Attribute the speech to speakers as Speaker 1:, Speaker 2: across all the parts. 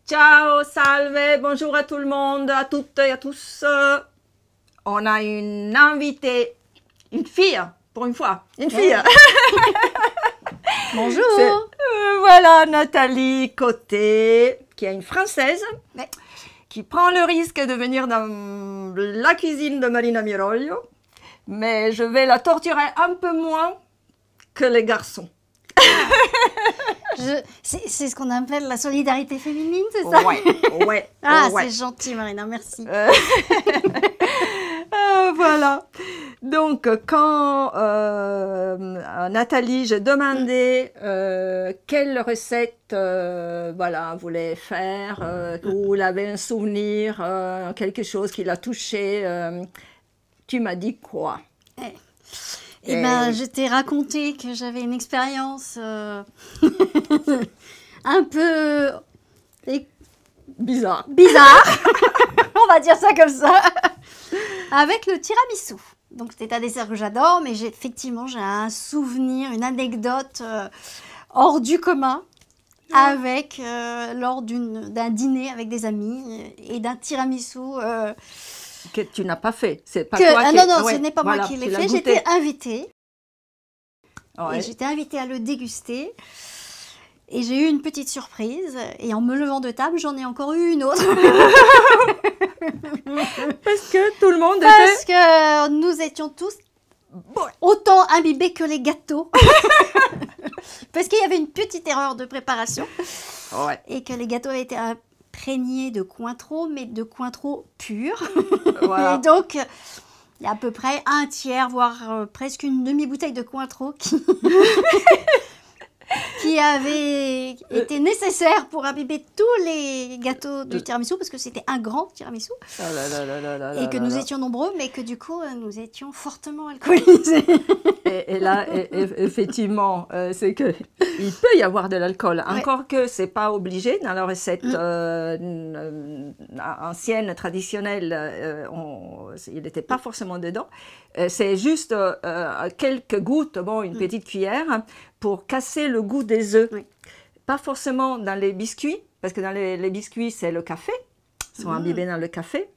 Speaker 1: Ciao, salve, bonjour à tout le monde, à toutes et à tous. On a une invitée, une fille, pour une fois, une fille.
Speaker 2: Bonjour.
Speaker 1: Voilà, Nathalie Côté, qui est une Française,
Speaker 2: Ouais.
Speaker 1: qui prend le risque de venir dans la cuisine de Marina Miroglio, mais je vais la torturer un peu moins que les garçons.
Speaker 2: C'est ce qu'on appelle la solidarité féminine, c'est ça?
Speaker 1: Ouais.
Speaker 2: Ah,
Speaker 1: ouais.
Speaker 2: c'est gentil, Marina, merci.
Speaker 1: Voilà. Donc, quand Nathalie, j'ai demandé quelle recette voilà, vous voulez faire, ou vous avez un souvenir, quelque chose qui l'a touché, tu m'as dit quoi?
Speaker 2: Eh ben, je t'ai raconté que j'avais une expérience un peu
Speaker 1: Bizarre.
Speaker 2: bizarre, on va dire ça comme ça, avec le tiramisu. Donc, c'est un dessert que j'adore, mais effectivement, j'ai un souvenir, une anecdote hors du commun avec lors d'un dîner avec des amis et d'un tiramisu.
Speaker 1: Que tu n'as pas fait. C'est pas
Speaker 2: Que,
Speaker 1: toi qui...
Speaker 2: non,
Speaker 1: ouais,
Speaker 2: ce n'est pas
Speaker 1: voilà,
Speaker 2: moi qui l'ai
Speaker 1: tu l'as
Speaker 2: fait.
Speaker 1: goûté.
Speaker 2: J'étais invitée.
Speaker 1: Ouais.
Speaker 2: Et j'étais invitée à le déguster. Et j'ai eu une petite surprise. Et en me levant de table, j'en ai encore eu une autre.
Speaker 1: Parce que tout le monde
Speaker 2: Parce que nous étions tous autant imbibés que les gâteaux. Parce qu'il y avait une petite erreur de préparation.
Speaker 1: Ouais.
Speaker 2: Et que les gâteaux étaient imprégnés de Cointreau, mais de Cointreau pur.
Speaker 1: Voilà.
Speaker 2: Et donc, il y a à peu près un tiers, voire presque une demi-bouteille de Cointreau qui avait été nécessaire pour imbiber tous les gâteaux du tiramisu, parce que c'était un grand tiramisu, et que nous étions nombreux, mais que du coup, nous étions fortement alcoolisés.
Speaker 1: Et là, effectivement, c'est que il peut y avoir de l'alcool, encore que c'est pas obligé dans la recette ancienne, traditionnelle, il n'était pas forcément dedans. C'est juste quelques gouttes, bon, une petite cuillère, pour casser le goût des œufs.
Speaker 2: Oui.
Speaker 1: Pas forcément dans les biscuits, parce que dans les biscuits, c'est le café, ils sont imbibés dans le café.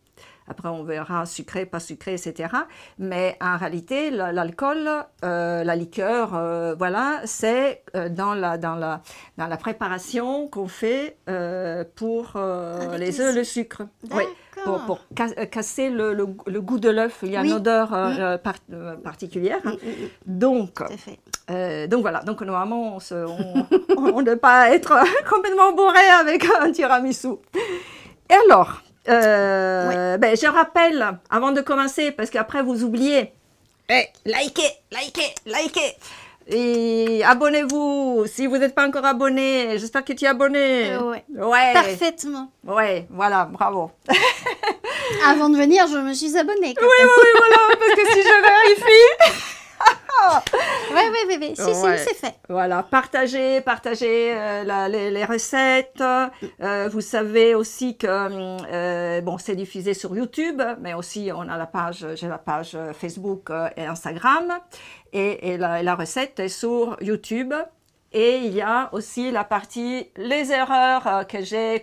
Speaker 1: Après, on verra sucré, pas sucré, etc. Mais en réalité, l'alcool, la liqueur, voilà, c'est dans la préparation qu'on fait pour les œufs, le sucre. Oui, pour casser le goût de l'œuf. Il y a une odeur particulière. Donc, donc voilà. Donc normalement, on ne doit pas être complètement bourré avec un tiramisu. Et alors, ben, je rappelle, avant de commencer, parce qu'après vous oubliez, likez, et abonnez-vous, si vous n'êtes pas encore abonné, j'espère que tu es abonné.
Speaker 2: Ouais. Parfaitement.
Speaker 1: Ouais, voilà, bravo.
Speaker 2: Avant de venir, je me suis abonnée.
Speaker 1: Oui, voilà, parce que si je vérifie...
Speaker 2: Oui, si, c'est fait.
Speaker 1: Voilà, partagez les recettes. Vous savez aussi que bon, c'est diffusé sur YouTube, mais aussi on a j'ai la page Facebook et Instagram, et la recette est sur YouTube. Et il y a aussi la partie les erreurs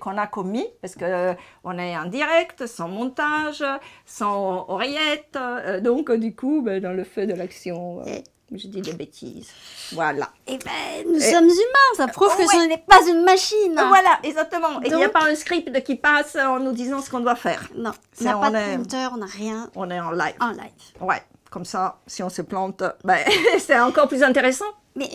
Speaker 1: qu'on a commis, parce que on est en direct, sans montage, sans oreillette, donc du coup, ben, dans le feu de l'action, je dis des bêtises. Voilà.
Speaker 2: Eh ben, nous sommes humains, ça prouve que ce n'est pas une machine.
Speaker 1: Voilà, exactement.
Speaker 2: Donc,
Speaker 1: et il n'y a pas un script qui passe en nous disant ce qu'on doit faire.
Speaker 2: Non, on n'a pas de compteur, on n'a rien.
Speaker 1: On est en live.
Speaker 2: En live.
Speaker 1: Ouais, comme ça, si on se plante, ben, c'est encore plus intéressant.
Speaker 2: Mais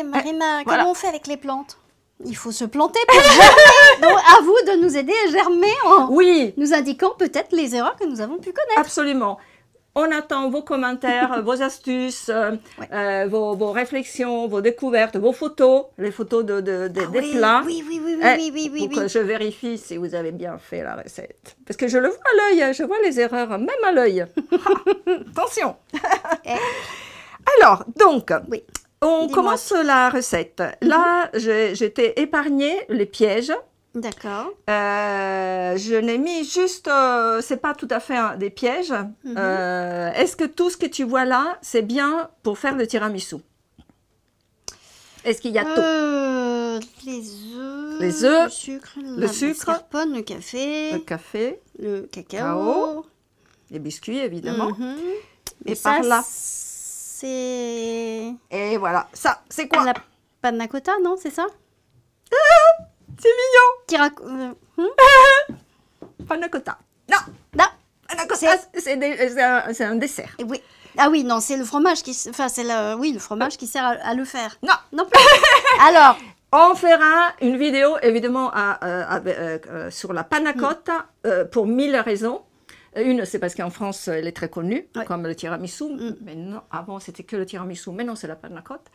Speaker 2: Marina,
Speaker 1: voilà.
Speaker 2: comment on fait avec les plantes? Il faut se planter pour germer. Donc, à vous de nous aider à germer en nous indiquant peut-être les erreurs que nous avons pu connaître.
Speaker 1: Absolument. On attend vos commentaires, vos astuces, vos réflexions, vos découvertes, vos photos, les photos des plats.
Speaker 2: Oui.
Speaker 1: Pour que je vérifie si vous avez bien fait la recette. Parce que je le vois à l'œil, je vois les erreurs même à l'œil. Attention. Alors, donc, on commence la recette. Là, je t'ai épargné les pièges.
Speaker 2: D'accord.
Speaker 1: Je n'ai mis juste, c'est pas tout à fait des pièges. Est-ce que tout ce que tu vois là, c'est bien pour faire le tiramisu? Est-ce qu'il y a tout?
Speaker 2: les œufs, le sucre, mascarpone, le café, le cacao,
Speaker 1: les biscuits évidemment.
Speaker 2: Et
Speaker 1: par là.
Speaker 2: C'est...
Speaker 1: Et voilà, ça, c'est quoi?
Speaker 2: La panna cotta, non, c'est ça?
Speaker 1: C'est mignon. Panna cotta. Non.
Speaker 2: Non.
Speaker 1: Panna cotta, c'est un dessert.
Speaker 2: Et oui. Ah oui, non, c'est le fromage qui... Enfin, c'est le fromage qui sert à le faire.
Speaker 1: Non.
Speaker 2: Non plus. Alors...
Speaker 1: On fera une vidéo, évidemment, sur la panna cotta pour 1000 raisons. Une, c'est parce qu'en France, elle est très connue, comme le tiramisu. Mais non, avant, c'était que le tiramisu. Mais non, c'est la panna cotta.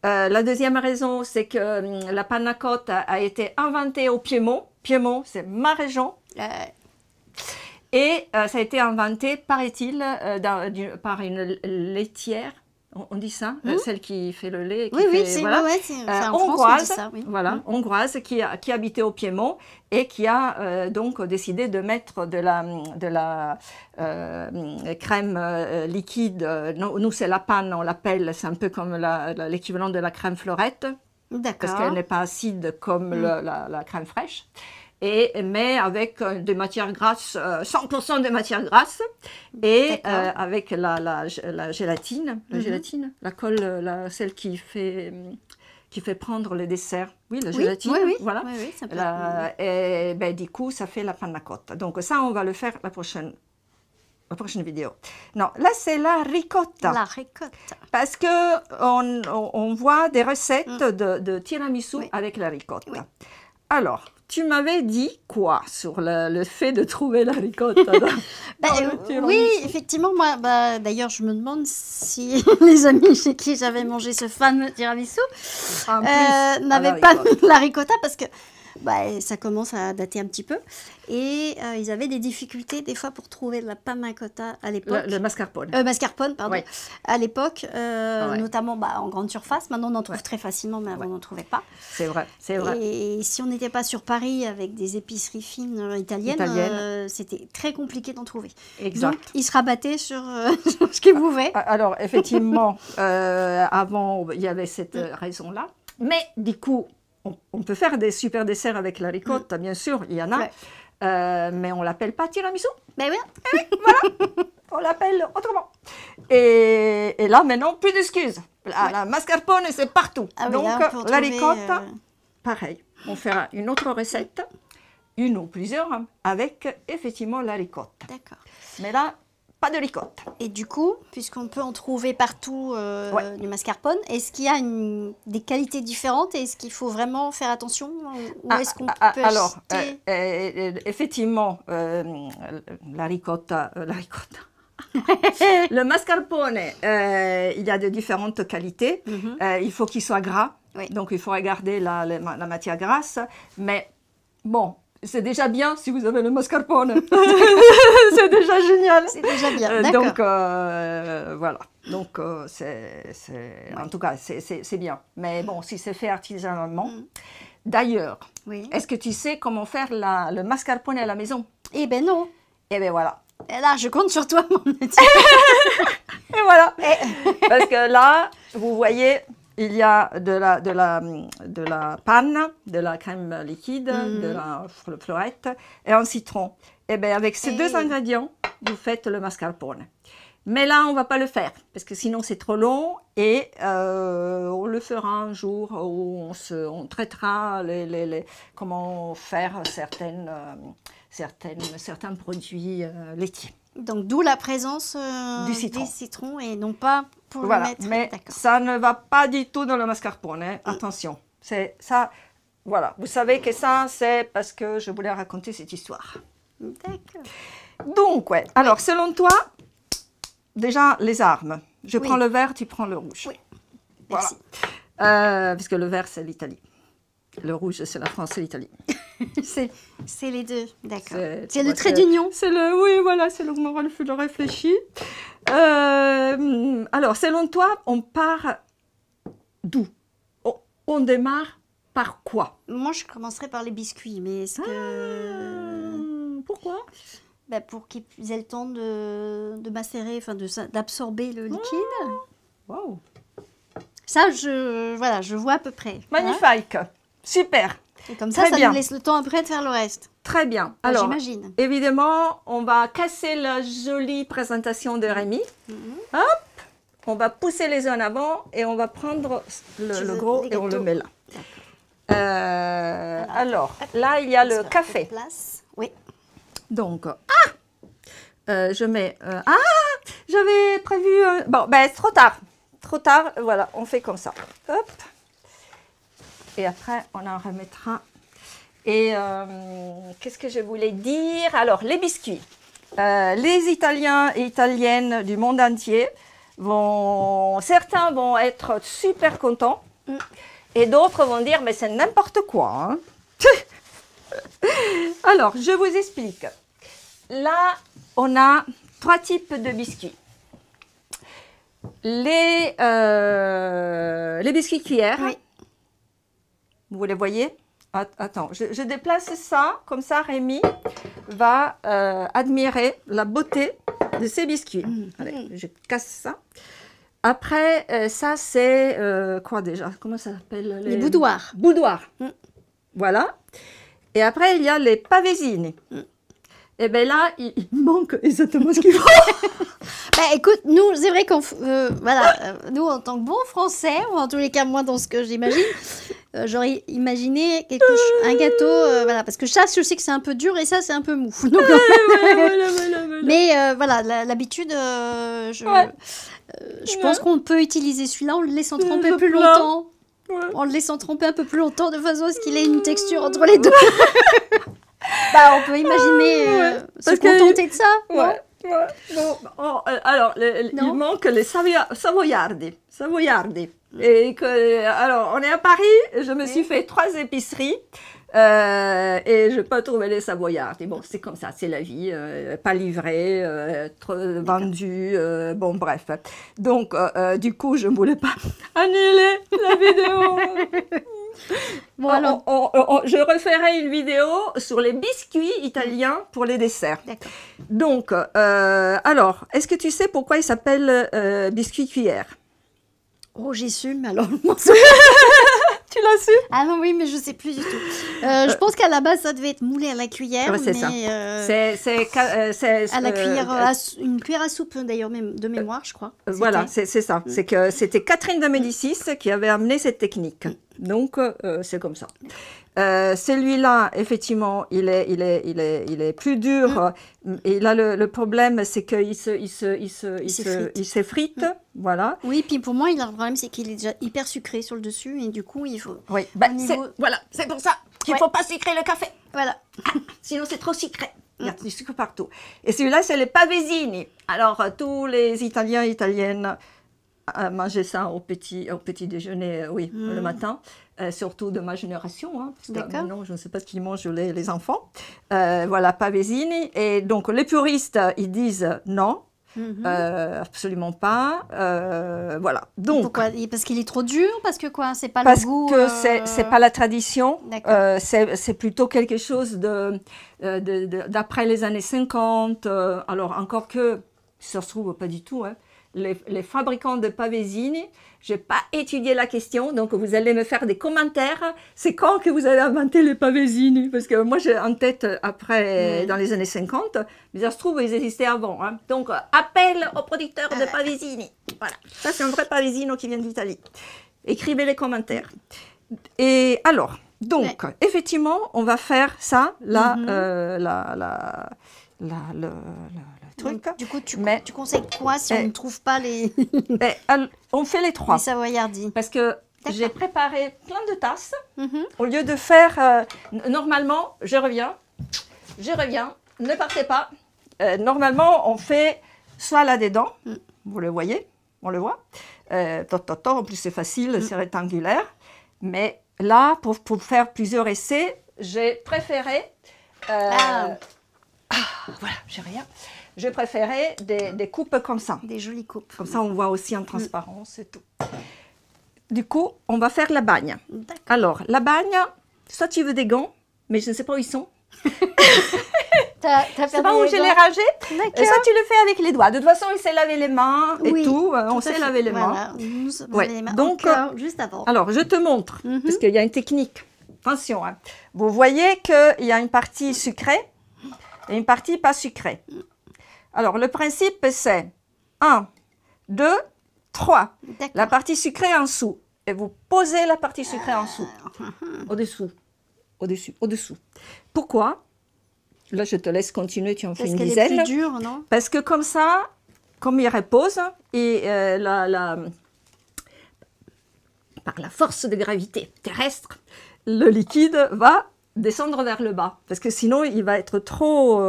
Speaker 1: La deuxième raison, c'est que la panna cotta a été inventée au Piémont. Piémont, c'est ma région. Et ça a été inventé, paraît-il, par une laitière. On dit ça, celle qui fait le lait.
Speaker 2: C'est
Speaker 1: hongroise,
Speaker 2: ça, oui.
Speaker 1: Voilà, hongroise, qui habitait au Piémont et qui a donc décidé de mettre de la crème liquide. Nous, c'est la panne, on l'appelle, c'est un peu comme l'équivalent de la crème fleurette.
Speaker 2: D'accord.
Speaker 1: Parce qu'elle n'est pas acide comme la crème fraîche. Mais avec des matières grasses, 100% de matières grasses, et avec la gélatine, la colle, celle qui fait prendre les desserts. Oui, la gélatine, voilà.
Speaker 2: Oui, ça peut
Speaker 1: et du coup, ça fait la panna cotta. Donc ça, on va le faire la prochaine vidéo. Non, là, c'est la ricotta.
Speaker 2: La ricotta.
Speaker 1: Parce qu'on voit des recettes de tiramisu avec la ricotta. Oui. Alors, tu m'avais dit quoi sur le fait de trouver la ricotta
Speaker 2: oui, effectivement, moi, d'ailleurs, je me demande si les amis chez qui j'avais mangé ce fameux tiramisu n'avaient pas la ricotta, parce que ça commence à dater un petit peu. Et ils avaient des difficultés des fois pour trouver la panna cotta à l'époque.
Speaker 1: Le mascarpone.
Speaker 2: Mascarpone, pardon. Ouais. À l'époque, notamment en grande surface. Maintenant, on en trouve très facilement, mais avant, on n'en trouvait pas.
Speaker 1: C'est vrai, c'est vrai.
Speaker 2: Et si on n'était pas sur Paris avec des épiceries fines italiennes. C'était très compliqué d'en trouver.
Speaker 1: Exact.
Speaker 2: Donc, ils se rabattaient sur ce qu'ils pouvaient.
Speaker 1: Alors, effectivement, avant, il y avait cette raison-là. Mais du coup, on peut faire des super desserts avec la ricotta, bien sûr, il y en a. Ouais. Mais on ne l'appelle pas tiramisu.
Speaker 2: Ben oui.
Speaker 1: Oui, voilà. On l'appelle autrement. Et là, maintenant, plus d'excuses. La mascarpone, c'est partout.
Speaker 2: Ah oui,
Speaker 1: donc,
Speaker 2: là,
Speaker 1: la ricotta, pareil. On fera une autre recette, une ou plusieurs, avec effectivement la ricotta.
Speaker 2: D'accord.
Speaker 1: Mais là, pas de ricotta.
Speaker 2: Et du coup, puisqu'on peut en trouver partout du mascarpone, est-ce qu'il y a des qualités différentes et est-ce qu'il faut vraiment faire attention ou est-ce qu'on peut acheter...
Speaker 1: effectivement, la ricotta, le mascarpone, il y a de différentes qualités. Il faut qu'il soit gras, donc il faut regarder la matière grasse, mais bon, c'est déjà bien si vous avez le mascarpone. C'est déjà génial.
Speaker 2: C'est déjà bien, d'accord.
Speaker 1: Donc, voilà. Donc, en tout cas, c'est bien. Mais bon, si c'est fait artisanalement. D'ailleurs, est-ce que tu sais comment faire le mascarpone à la maison?
Speaker 2: Eh ben non.
Speaker 1: Eh ben voilà.
Speaker 2: Et là, je compte sur toi, mon petit.
Speaker 1: Et voilà. Parce que là, vous voyez... Il y a de la panne, de la crème liquide, de la fleurette et un citron. Et bien, avec ces deux ingrédients, vous faites le mascarpone. Mais là, on ne va pas le faire, parce que sinon, c'est trop long. Et on le fera un jour où on traitera comment faire certains produits laitiers.
Speaker 2: Donc, d'où la présence
Speaker 1: du citron.
Speaker 2: Des citrons et non pas pour le mettre.
Speaker 1: Mais ça ne va pas du tout dans le mascarpone, hein. Attention. C'est ça, voilà. Vous savez que ça, c'est parce que je voulais raconter cette histoire.
Speaker 2: D'accord.
Speaker 1: Donc, alors, selon toi, déjà, les armes. Je prends le vert, tu prends le rouge.
Speaker 2: Oui, merci.
Speaker 1: Voilà. Parce que le vert, c'est l'Italie. Le rouge, c'est la France et l'Italie.
Speaker 2: C'est les deux, d'accord. C'est le trait d'union.
Speaker 1: Oui, voilà, c'est le moment où je réfléchis. Alors, selon toi, on part d'où? On démarre par quoi?
Speaker 2: Moi, je commencerai par les biscuits, mais est-ce que...
Speaker 1: Pourquoi?
Speaker 2: Pour qu'ils aient le temps de macérer, enfin d'absorber le liquide.
Speaker 1: Wow.
Speaker 2: Ça, je vois à peu près.
Speaker 1: Magnifique. Hein? super.
Speaker 2: Et comme ça,
Speaker 1: Très
Speaker 2: ça
Speaker 1: bien.
Speaker 2: nous laisse le temps après de faire le reste.
Speaker 1: Très bien.
Speaker 2: Enfin,
Speaker 1: Alors,
Speaker 2: j'imagine.
Speaker 1: évidemment, on va casser la jolie présentation de Rémi. Hop, on va pousser les œufs en avant et on va prendre le gros
Speaker 2: les
Speaker 1: et on le
Speaker 2: gâteaux.
Speaker 1: met là. Alors, là, il y a le
Speaker 2: J'espère
Speaker 1: café.
Speaker 2: qu'il y a de place. Oui.
Speaker 1: Donc, je mets... j'avais prévu... bon, ben, c'est trop tard. Trop tard, voilà, on fait comme ça. Hop. Et après, on en remettra. Et qu'est-ce que je voulais dire? Alors, les biscuits. Les Italiens et Italiennes du monde entier certains vont être super contents et d'autres vont dire, mais c'est n'importe quoi. Hein. Alors, je vous explique. Là, on a 3 types de biscuits. Les biscuits cuillères.
Speaker 2: Oui.
Speaker 1: Vous les voyez? Attends, je déplace ça, comme ça Rémi va admirer la beauté de ces biscuits. Allez, je casse ça. Après, ça c'est quoi déjà? Comment ça s'appelle?
Speaker 2: Les boudoirs.
Speaker 1: Boudoirs. Voilà. Et après, il y a les pavesini. Et bien là, il manque exactement ce qu'il faut.
Speaker 2: Bah, écoute, nous, c'est vrai qu'on, nous, en tant que bons Français, ou en tous les cas, moi, dans ce que j'imagine, j'aurais imaginé un gâteau, voilà, parce que ça, je sais que c'est un peu dur et ça, c'est un peu mou. Donc,
Speaker 1: Voilà.
Speaker 2: mais voilà, l'habitude, je pense qu'on peut utiliser celui-là en le laissant tremper plus longtemps.
Speaker 1: Ouais.
Speaker 2: En le laissant tremper un peu plus longtemps, de façon à ce qu'il ait une texture entre les deux. On peut imaginer se contenter de ça.
Speaker 1: Ouais. Bon, alors, il manque les savoyardi. Et alors, on est à Paris, je me suis fait 3 épiceries et je n'ai pas trouvé les savoyardi. Bon, c'est comme ça, c'est la vie, pas livré, vendu, bon, bref. Donc, du coup, je ne voulais pas annuler la vidéo.
Speaker 2: Bon, alors,
Speaker 1: je referai une vidéo sur les biscuits italiens pour les desserts.
Speaker 2: d'accord.
Speaker 1: Donc, alors, est-ce que tu sais pourquoi il s'appelle biscuit cuillère?
Speaker 2: Oh, j'ai su, mais alors,
Speaker 1: Tu l'as su?
Speaker 2: ah non, oui, mais je sais plus du tout. Je pense qu'à la base, ça devait être moulé à la cuillère.
Speaker 1: Ouais, c'est ça.
Speaker 2: À la cuillère, une cuillère à soupe, d'ailleurs, même de mémoire, je crois.
Speaker 1: Voilà, c'est ça. C'est que c'était Catherine de Médicis qui avait amené cette technique. Donc, c'est comme ça. Celui-là, effectivement, il est plus dur. Et là, le problème, c'est qu'il s'effrite. Voilà.
Speaker 2: Oui, puis pour moi, le problème, c'est qu'il est déjà hyper sucré sur le dessus. Et du coup, il faut...
Speaker 1: Oui, voilà, c'est pour ça qu'il ne faut pas sucrer le café.
Speaker 2: Voilà.
Speaker 1: Sinon, c'est trop sucré. Il y a du sucre partout. Et celui-là, c'est les pavesini. Alors, tous les Italiens et Italiennes mangeaient ça au petit déjeuner, le matin. Surtout de ma génération, hein, parce que maintenant, je ne sais pas ce qu'ils mangent les enfants. Voilà, pavesini. Et donc, les puristes, ils disent non. Absolument pas. Voilà. Donc,
Speaker 2: pourquoi? Parce qu'il est trop dur? Parce que quoi? C'est pas
Speaker 1: parce
Speaker 2: le goût?
Speaker 1: que c'est pas la tradition. C'est plutôt quelque chose d'après les années 50. Alors, encore que, ça se trouve pas du tout. Hein. Les fabricants de pavesini, je n'ai pas étudié la question, donc vous allez me faire des commentaires. C'est quand que vous avez inventé les pavesini? Parce que moi, j'ai en tête après, dans les années 50, mais ça se trouve, ils existaient avant. Hein. Donc, appel aux producteurs de pavesini. Voilà, ça c'est un vrai pavesino qui vient d'Italie. Écrivez les commentaires. Et alors, donc, effectivement, on va faire ça, là, le truc.
Speaker 2: Donc, du coup, tu conseilles quoi si on ne trouve pas les...
Speaker 1: On fait les 3.
Speaker 2: Les savoyardis.
Speaker 1: Parce que j'ai préparé plein de tasses. Au lieu de faire... normalement, je reviens. Ne partez pas. Normalement, on fait soit là-dedans. Vous le voyez. On le voit. En plus, c'est facile, c'est rectangulaire. Mais là, pour faire plusieurs essais, j'ai préféré... voilà, j'ai rien. Je préférais des coupes comme ça.
Speaker 2: Des jolies coupes.
Speaker 1: Comme ça, on voit aussi en transparence et tout. Du coup, on va faire la bagne. Alors, la bagne, soit tu veux des gants, mais je ne sais pas où ils sont. C'est pas où je les rangé. Ça, tu le fais avec les doigts. De toute façon, il s'est lavé les mains et tout. On s'est lavé les mains.
Speaker 2: Nous, les mains.
Speaker 1: Donc,
Speaker 2: juste avant.
Speaker 1: alors, je te montre, parce qu'il y a une technique. attention, hein. Vous voyez qu'il y a une partie sucrée et une partie pas sucrée. Alors, le principe, c'est 1, 2, 3. La partie sucrée en dessous. Et vous posez la partie sucrée en dessous. Au-dessous. Au-dessus. Au-dessous. Pourquoi? Là, je te laisse continuer, tu en fais une dizaine.
Speaker 2: Parce qu'elle est plus dure, non?
Speaker 1: Parce que comme ça, comme il repose, et par la force de gravité terrestre, le liquide va descendre vers le bas. Parce que sinon, il va être trop...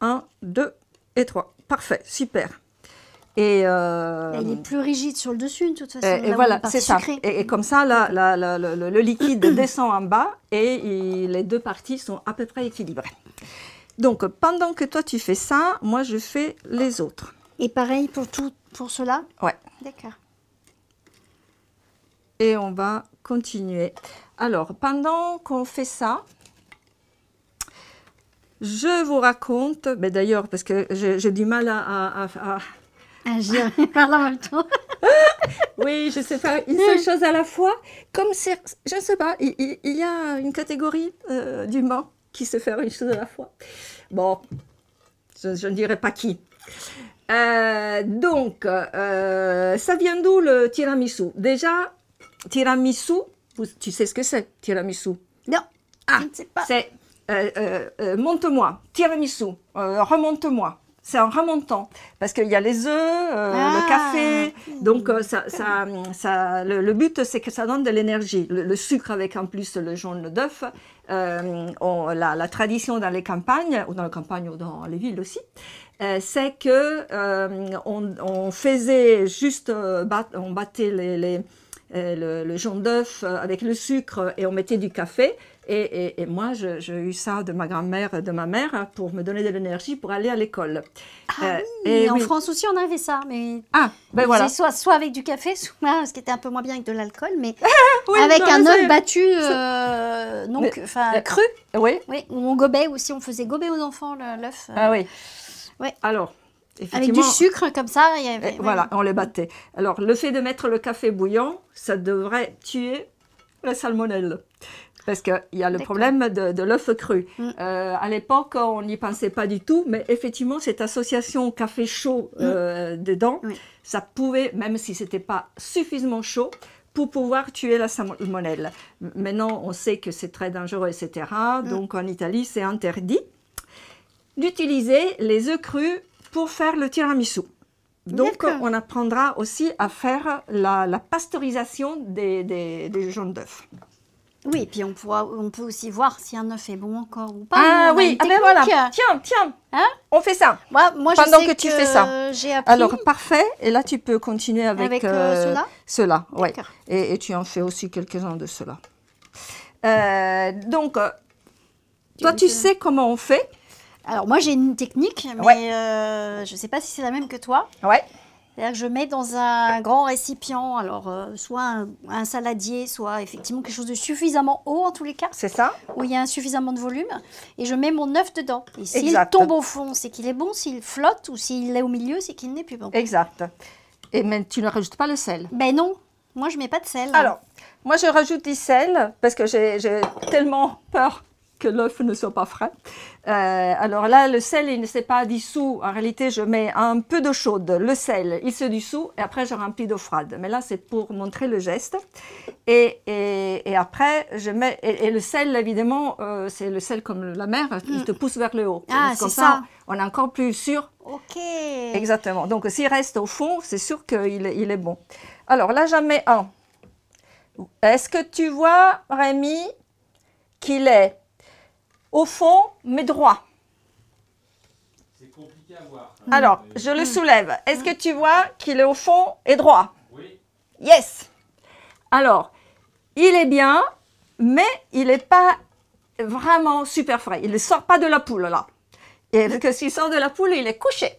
Speaker 1: 1, 2 et 3. Parfait, super. Et
Speaker 2: il est plus rigide sur le dessus, de toute façon.
Speaker 1: Et voilà, c'est ça. Et comme ça, le liquide descend en bas et les deux parties sont à peu près équilibrées. Donc, pendant que toi, tu fais ça, moi, je fais les autres.
Speaker 2: Et pareil pour cela?
Speaker 1: Ouais.
Speaker 2: D'accord.
Speaker 1: Et on va continuer. Alors, pendant qu'on fait ça, je vous raconte, mais d'ailleurs, parce que j'ai du mal à
Speaker 2: agir par en même temps.
Speaker 1: Oui, je sais faire une seule chose à la fois. Comme je ne sais pas, il y a une catégorie d'humains qui sait faire une chose à la fois. Bon, je ne dirai pas qui. Donc, ça vient d'où le tiramisu? Déjà, tiramisu, tu sais ce que c'est, tiramisu?
Speaker 2: Non,
Speaker 1: ah,
Speaker 2: je ne sais pas.
Speaker 1: C'est monte-moi, tiramisu, remonte-moi. C'est en remontant, parce qu'il y a les œufs, le café, donc le but c'est que ça donne de l'énergie. Le sucre avec en plus le jaune d'œuf, la tradition dans les campagnes, ou dans les campagnes ou dans les villes aussi, c'est que on faisait juste, on battait le jaune d'œuf avec le sucre et on mettait du café. Et moi, j'ai eu ça de ma grand-mère et de ma mère pour me donner de l'énergie pour aller à l'école.
Speaker 2: Ah oui, et en France aussi, on avait ça. Mais
Speaker 1: ben voilà.
Speaker 2: Soit avec du café, soit ce qui était un peu moins bien avec de l'alcool, mais oui, avec un œuf battu, cru.
Speaker 1: Oui.
Speaker 2: Oui, ou on gobait aussi, on faisait gober aux enfants l'œuf.
Speaker 1: Ah oui.
Speaker 2: Ouais.
Speaker 1: Alors, effectivement,
Speaker 2: avec du sucre comme ça. Il y avait,
Speaker 1: voilà, on les battait. Alors, le fait de mettre le café bouillant, ça devrait tuer la salmonelle. Parce qu'il y a le problème de l'œuf cru. À l'époque, on n'y pensait pas du tout, mais effectivement, cette association café chaud dedans, ça pouvait, même si ce n'était pas suffisamment chaud, pour pouvoir tuer la salmonelle. Maintenant, on sait que c'est très dangereux, etc. Donc, en Italie, c'est interdit d'utiliser les œufs crus pour faire le tiramisu. Donc, on apprendra aussi à faire la pasteurisation des jaunes d'œufs.
Speaker 2: Oui, et puis on peut aussi voir si un œuf est bon encore ou pas.
Speaker 1: Ah oui, ben voilà. Tiens,
Speaker 2: hein,
Speaker 1: on fait ça.
Speaker 2: Moi,
Speaker 1: pendant
Speaker 2: je sais
Speaker 1: que tu fais ça.
Speaker 2: J'ai appris.
Speaker 1: Alors, parfait. Et là, tu peux continuer avec
Speaker 2: ceux-là.
Speaker 1: Ceux-là, oui. Et tu en fais aussi quelques-uns de ceux-là. Donc, toi, tu sais comment on fait?
Speaker 2: Alors, moi, j'ai une technique, mais je ne sais pas si c'est la même que toi.
Speaker 1: Ouais.
Speaker 2: C'est-à-dire que je mets dans un grand récipient, alors soit un saladier, soit effectivement quelque chose de suffisamment haut en tous les cas.
Speaker 1: C'est ça.
Speaker 2: Où il y a suffisamment de volume. Et je mets mon œuf dedans. Et s'il tombe au fond, c'est qu'il est bon. S'il flotte ou s'il est au milieu, c'est qu'il n'est plus bon.
Speaker 1: Exact. Mais tu ne rajoutes pas le sel?
Speaker 2: Ben non. Moi, je ne mets pas de sel.
Speaker 1: Alors, moi, je rajoute du sel parce que j'ai tellement peur que l'œuf ne soit pas frais. Alors là, le sel, il ne s'est pas dissous. En réalité, je mets un peu d'eau chaude, le sel, il se dissout et après, je remplis d'eau froide. Mais là, c'est pour montrer le geste. Et après, je mets... Et le sel, évidemment, c'est le sel comme la mer, il te pousse vers le haut.
Speaker 2: Ah,
Speaker 1: c'est ça. On est encore plus sûr.
Speaker 2: Ok.
Speaker 1: Exactement. Donc, s'il reste au fond, c'est sûr qu'il est bon. Alors là, j'en mets un. Est-ce que tu vois, Rémi, qu'il est au fond, mais droit?
Speaker 3: C'est compliqué à voir.
Speaker 1: Alors, je le soulève. Est-ce que tu vois qu'il est au fond et droit?
Speaker 3: Oui.
Speaker 1: Yes. Alors, il est bien, mais il n'est pas vraiment super frais. Il ne sort pas de la poule, là. Et parce que s'il sort de la poule, il est couché.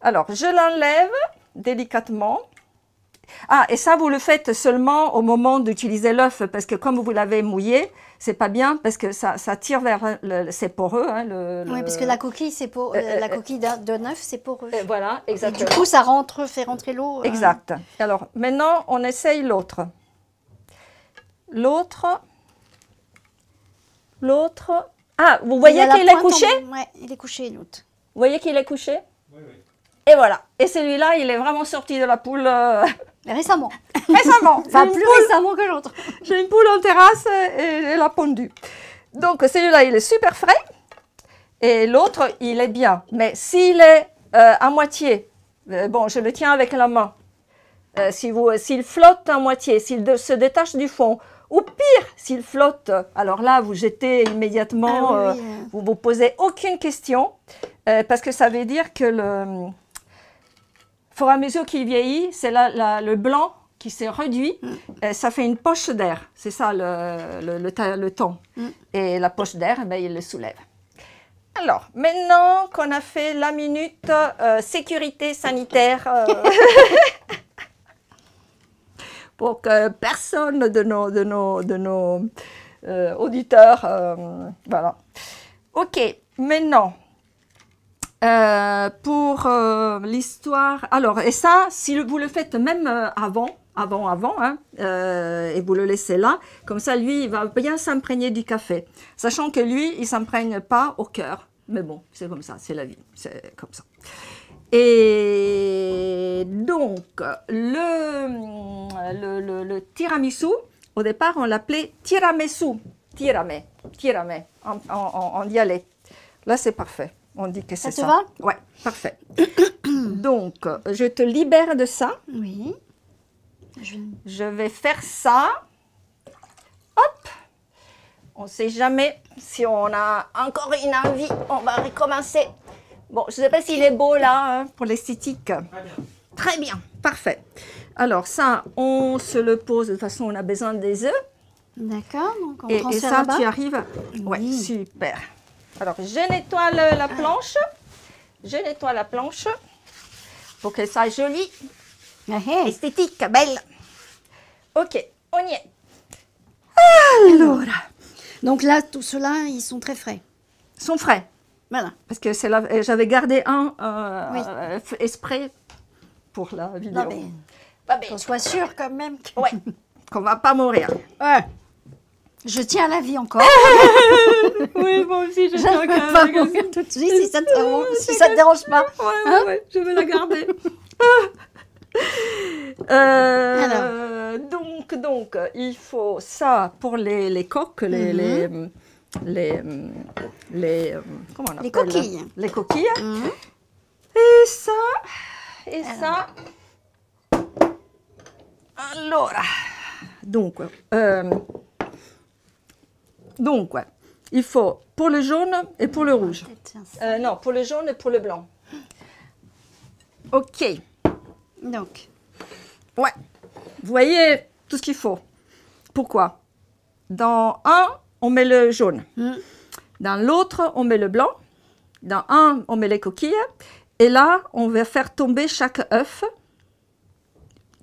Speaker 1: Alors, je l'enlève délicatement. Ah, et ça, vous le faites seulement au moment d'utiliser l'œuf, parce que comme vous l'avez mouillé, c'est pas bien, parce que ça tire vers c'est poreux. Hein,
Speaker 2: oui, parce que la coquille, la coquille d'un œuf, c'est poreux.
Speaker 1: Voilà, exactement.
Speaker 2: Et du coup, ça fait rentrer l'eau.
Speaker 1: Exact. Alors, maintenant, on essaye l'autre. L'autre, L'autre... Ah, vous voyez
Speaker 2: Il a la
Speaker 1: qu'il est
Speaker 2: pointe
Speaker 1: couché?
Speaker 2: Ouais, il est couché, l'autre.
Speaker 1: Vous voyez qu'il est couché?
Speaker 3: Oui, oui.
Speaker 1: Et voilà. Et celui-là, il est vraiment sorti de la poule
Speaker 2: Récemment.
Speaker 1: récemment.
Speaker 2: Enfin,
Speaker 1: Une
Speaker 2: plus
Speaker 1: poule-
Speaker 2: récemment que l'autre.
Speaker 1: J'ai une poule en terrasse et elle a pondu. Donc celui-là, il est super frais. Et l'autre, il est bien. Mais s'il est à moitié, bon, je le tiens avec la main. S'il flotte à moitié, se détache du fond, ou pire, s'il flotte, alors là, vous jetez immédiatement,
Speaker 2: Ah oui,
Speaker 1: vous ne vous posez aucune question, parce que ça veut dire que au fur et à mesure qu'il vieillit, c'est le blanc qui s'est réduit, ça fait une poche d'air, c'est ça le temps. Et la poche d'air, ben, il le soulève. Alors, maintenant qu'on a fait la minute sécurité sanitaire, pour que personne de nos auditeurs, voilà. Ok, maintenant, pour l'histoire, alors, et ça, si vous le faites même avant, hein, et vous le laissez là, comme ça, lui, il va bien s'imprégner du café. Sachant que lui, il ne s'imprègne pas au cœur. Mais bon, c'est comme ça, c'est la vie, c'est comme ça. Et donc, le tiramisu, au départ, on l'appelait tiramisu, tirame, en dialecte. Là, c'est parfait. On dit que c'est ça.
Speaker 2: Ça te va?
Speaker 1: Ouais, parfait. Donc, je te libère de ça.
Speaker 2: Oui.
Speaker 1: Je vais faire ça. Hop. On ne sait jamais si on a encore une envie. On va recommencer. Bon, je ne sais pas s'il est beau là, hein, pour l'esthétique.
Speaker 3: Très bien.
Speaker 1: Très bien, parfait. Alors ça, on se le pose, de toute façon, on a besoin des œufs.
Speaker 2: D'accord, donc on
Speaker 1: Et
Speaker 2: transfère
Speaker 1: ça,
Speaker 2: là-bas.
Speaker 1: tu arrives. Ouais,
Speaker 2: Oui.
Speaker 1: super. Alors, je nettoie la planche. Je nettoie la planche pour qu'elle soit jolie,
Speaker 2: Ah, hey.
Speaker 1: esthétique, belle. Ok, on y est. Alors,
Speaker 2: Donc là, tout cela, ils sont très frais.
Speaker 1: sont frais.
Speaker 2: Voilà.
Speaker 1: Parce que j'avais gardé un exprès pour la vidéo.
Speaker 2: Non, mais
Speaker 1: Pas bête.
Speaker 2: qu'on soit sûr quand même.
Speaker 1: Ouais, qu'on va pas mourir.
Speaker 2: Ouais. Je tiens à la vie encore.
Speaker 1: Oui, moi aussi, je
Speaker 2: Je ne veux pas mourir tout de suite si ça te dérange pas.
Speaker 1: Ouais, je vais la garder. Donc, il faut ça pour les coques, comment on appelle?
Speaker 2: Les coquilles.
Speaker 1: Les coquilles.
Speaker 2: Mhm.
Speaker 1: Et ça. Allora, donc, ouais, il faut pour le jaune et pour le rouge.
Speaker 2: Tiens, ça.
Speaker 1: Non, pour le jaune et pour le blanc. Ok.
Speaker 2: Donc,
Speaker 1: Ouais. Vous voyez tout ce qu'il faut. Pourquoi? Dans un, on met le jaune. Dans l'autre, on met le blanc. Dans un, on met les coquilles. Et là, on va faire tomber chaque œuf.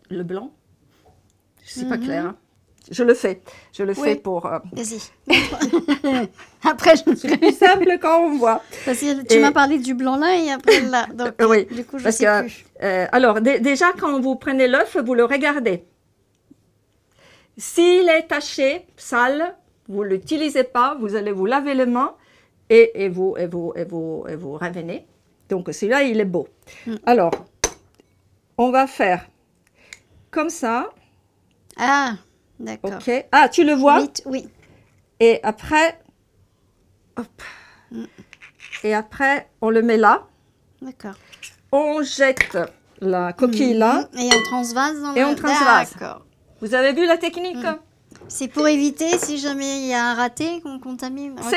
Speaker 1: Le blanc. C'est pas clair. Hein? Je le fais. Je le fais pour...
Speaker 2: vas-y. Après, je
Speaker 1: C'est plus simple quand on voit.
Speaker 2: Parce que tu
Speaker 1: Et-
Speaker 2: m'as parlé du blanc là et après là. Donc,
Speaker 1: Oui,
Speaker 2: du coup, je
Speaker 1: parce
Speaker 2: sais
Speaker 1: que,
Speaker 2: plus.
Speaker 1: alors, déjà, quand vous prenez l'œuf, vous le regardez. S'il est taché, sale, vous ne l'utilisez pas, vous allez vous laver les mains et vous revenez. Donc, celui-là, il est beau. Alors, on va faire comme ça,
Speaker 2: Ah, d'accord.
Speaker 1: ok? Ah, tu le vois?
Speaker 2: Vite, oui.
Speaker 1: Et après, hop. Et après, on le met là.
Speaker 2: D'accord.
Speaker 1: On jette la coquille là.
Speaker 2: Et on transvase dans
Speaker 1: Et
Speaker 2: le...
Speaker 1: on transvase.
Speaker 2: D'accord.
Speaker 1: Vous avez vu la technique?
Speaker 2: C'est pour éviter, si jamais il y a un raté, qu'on contamine. Ok.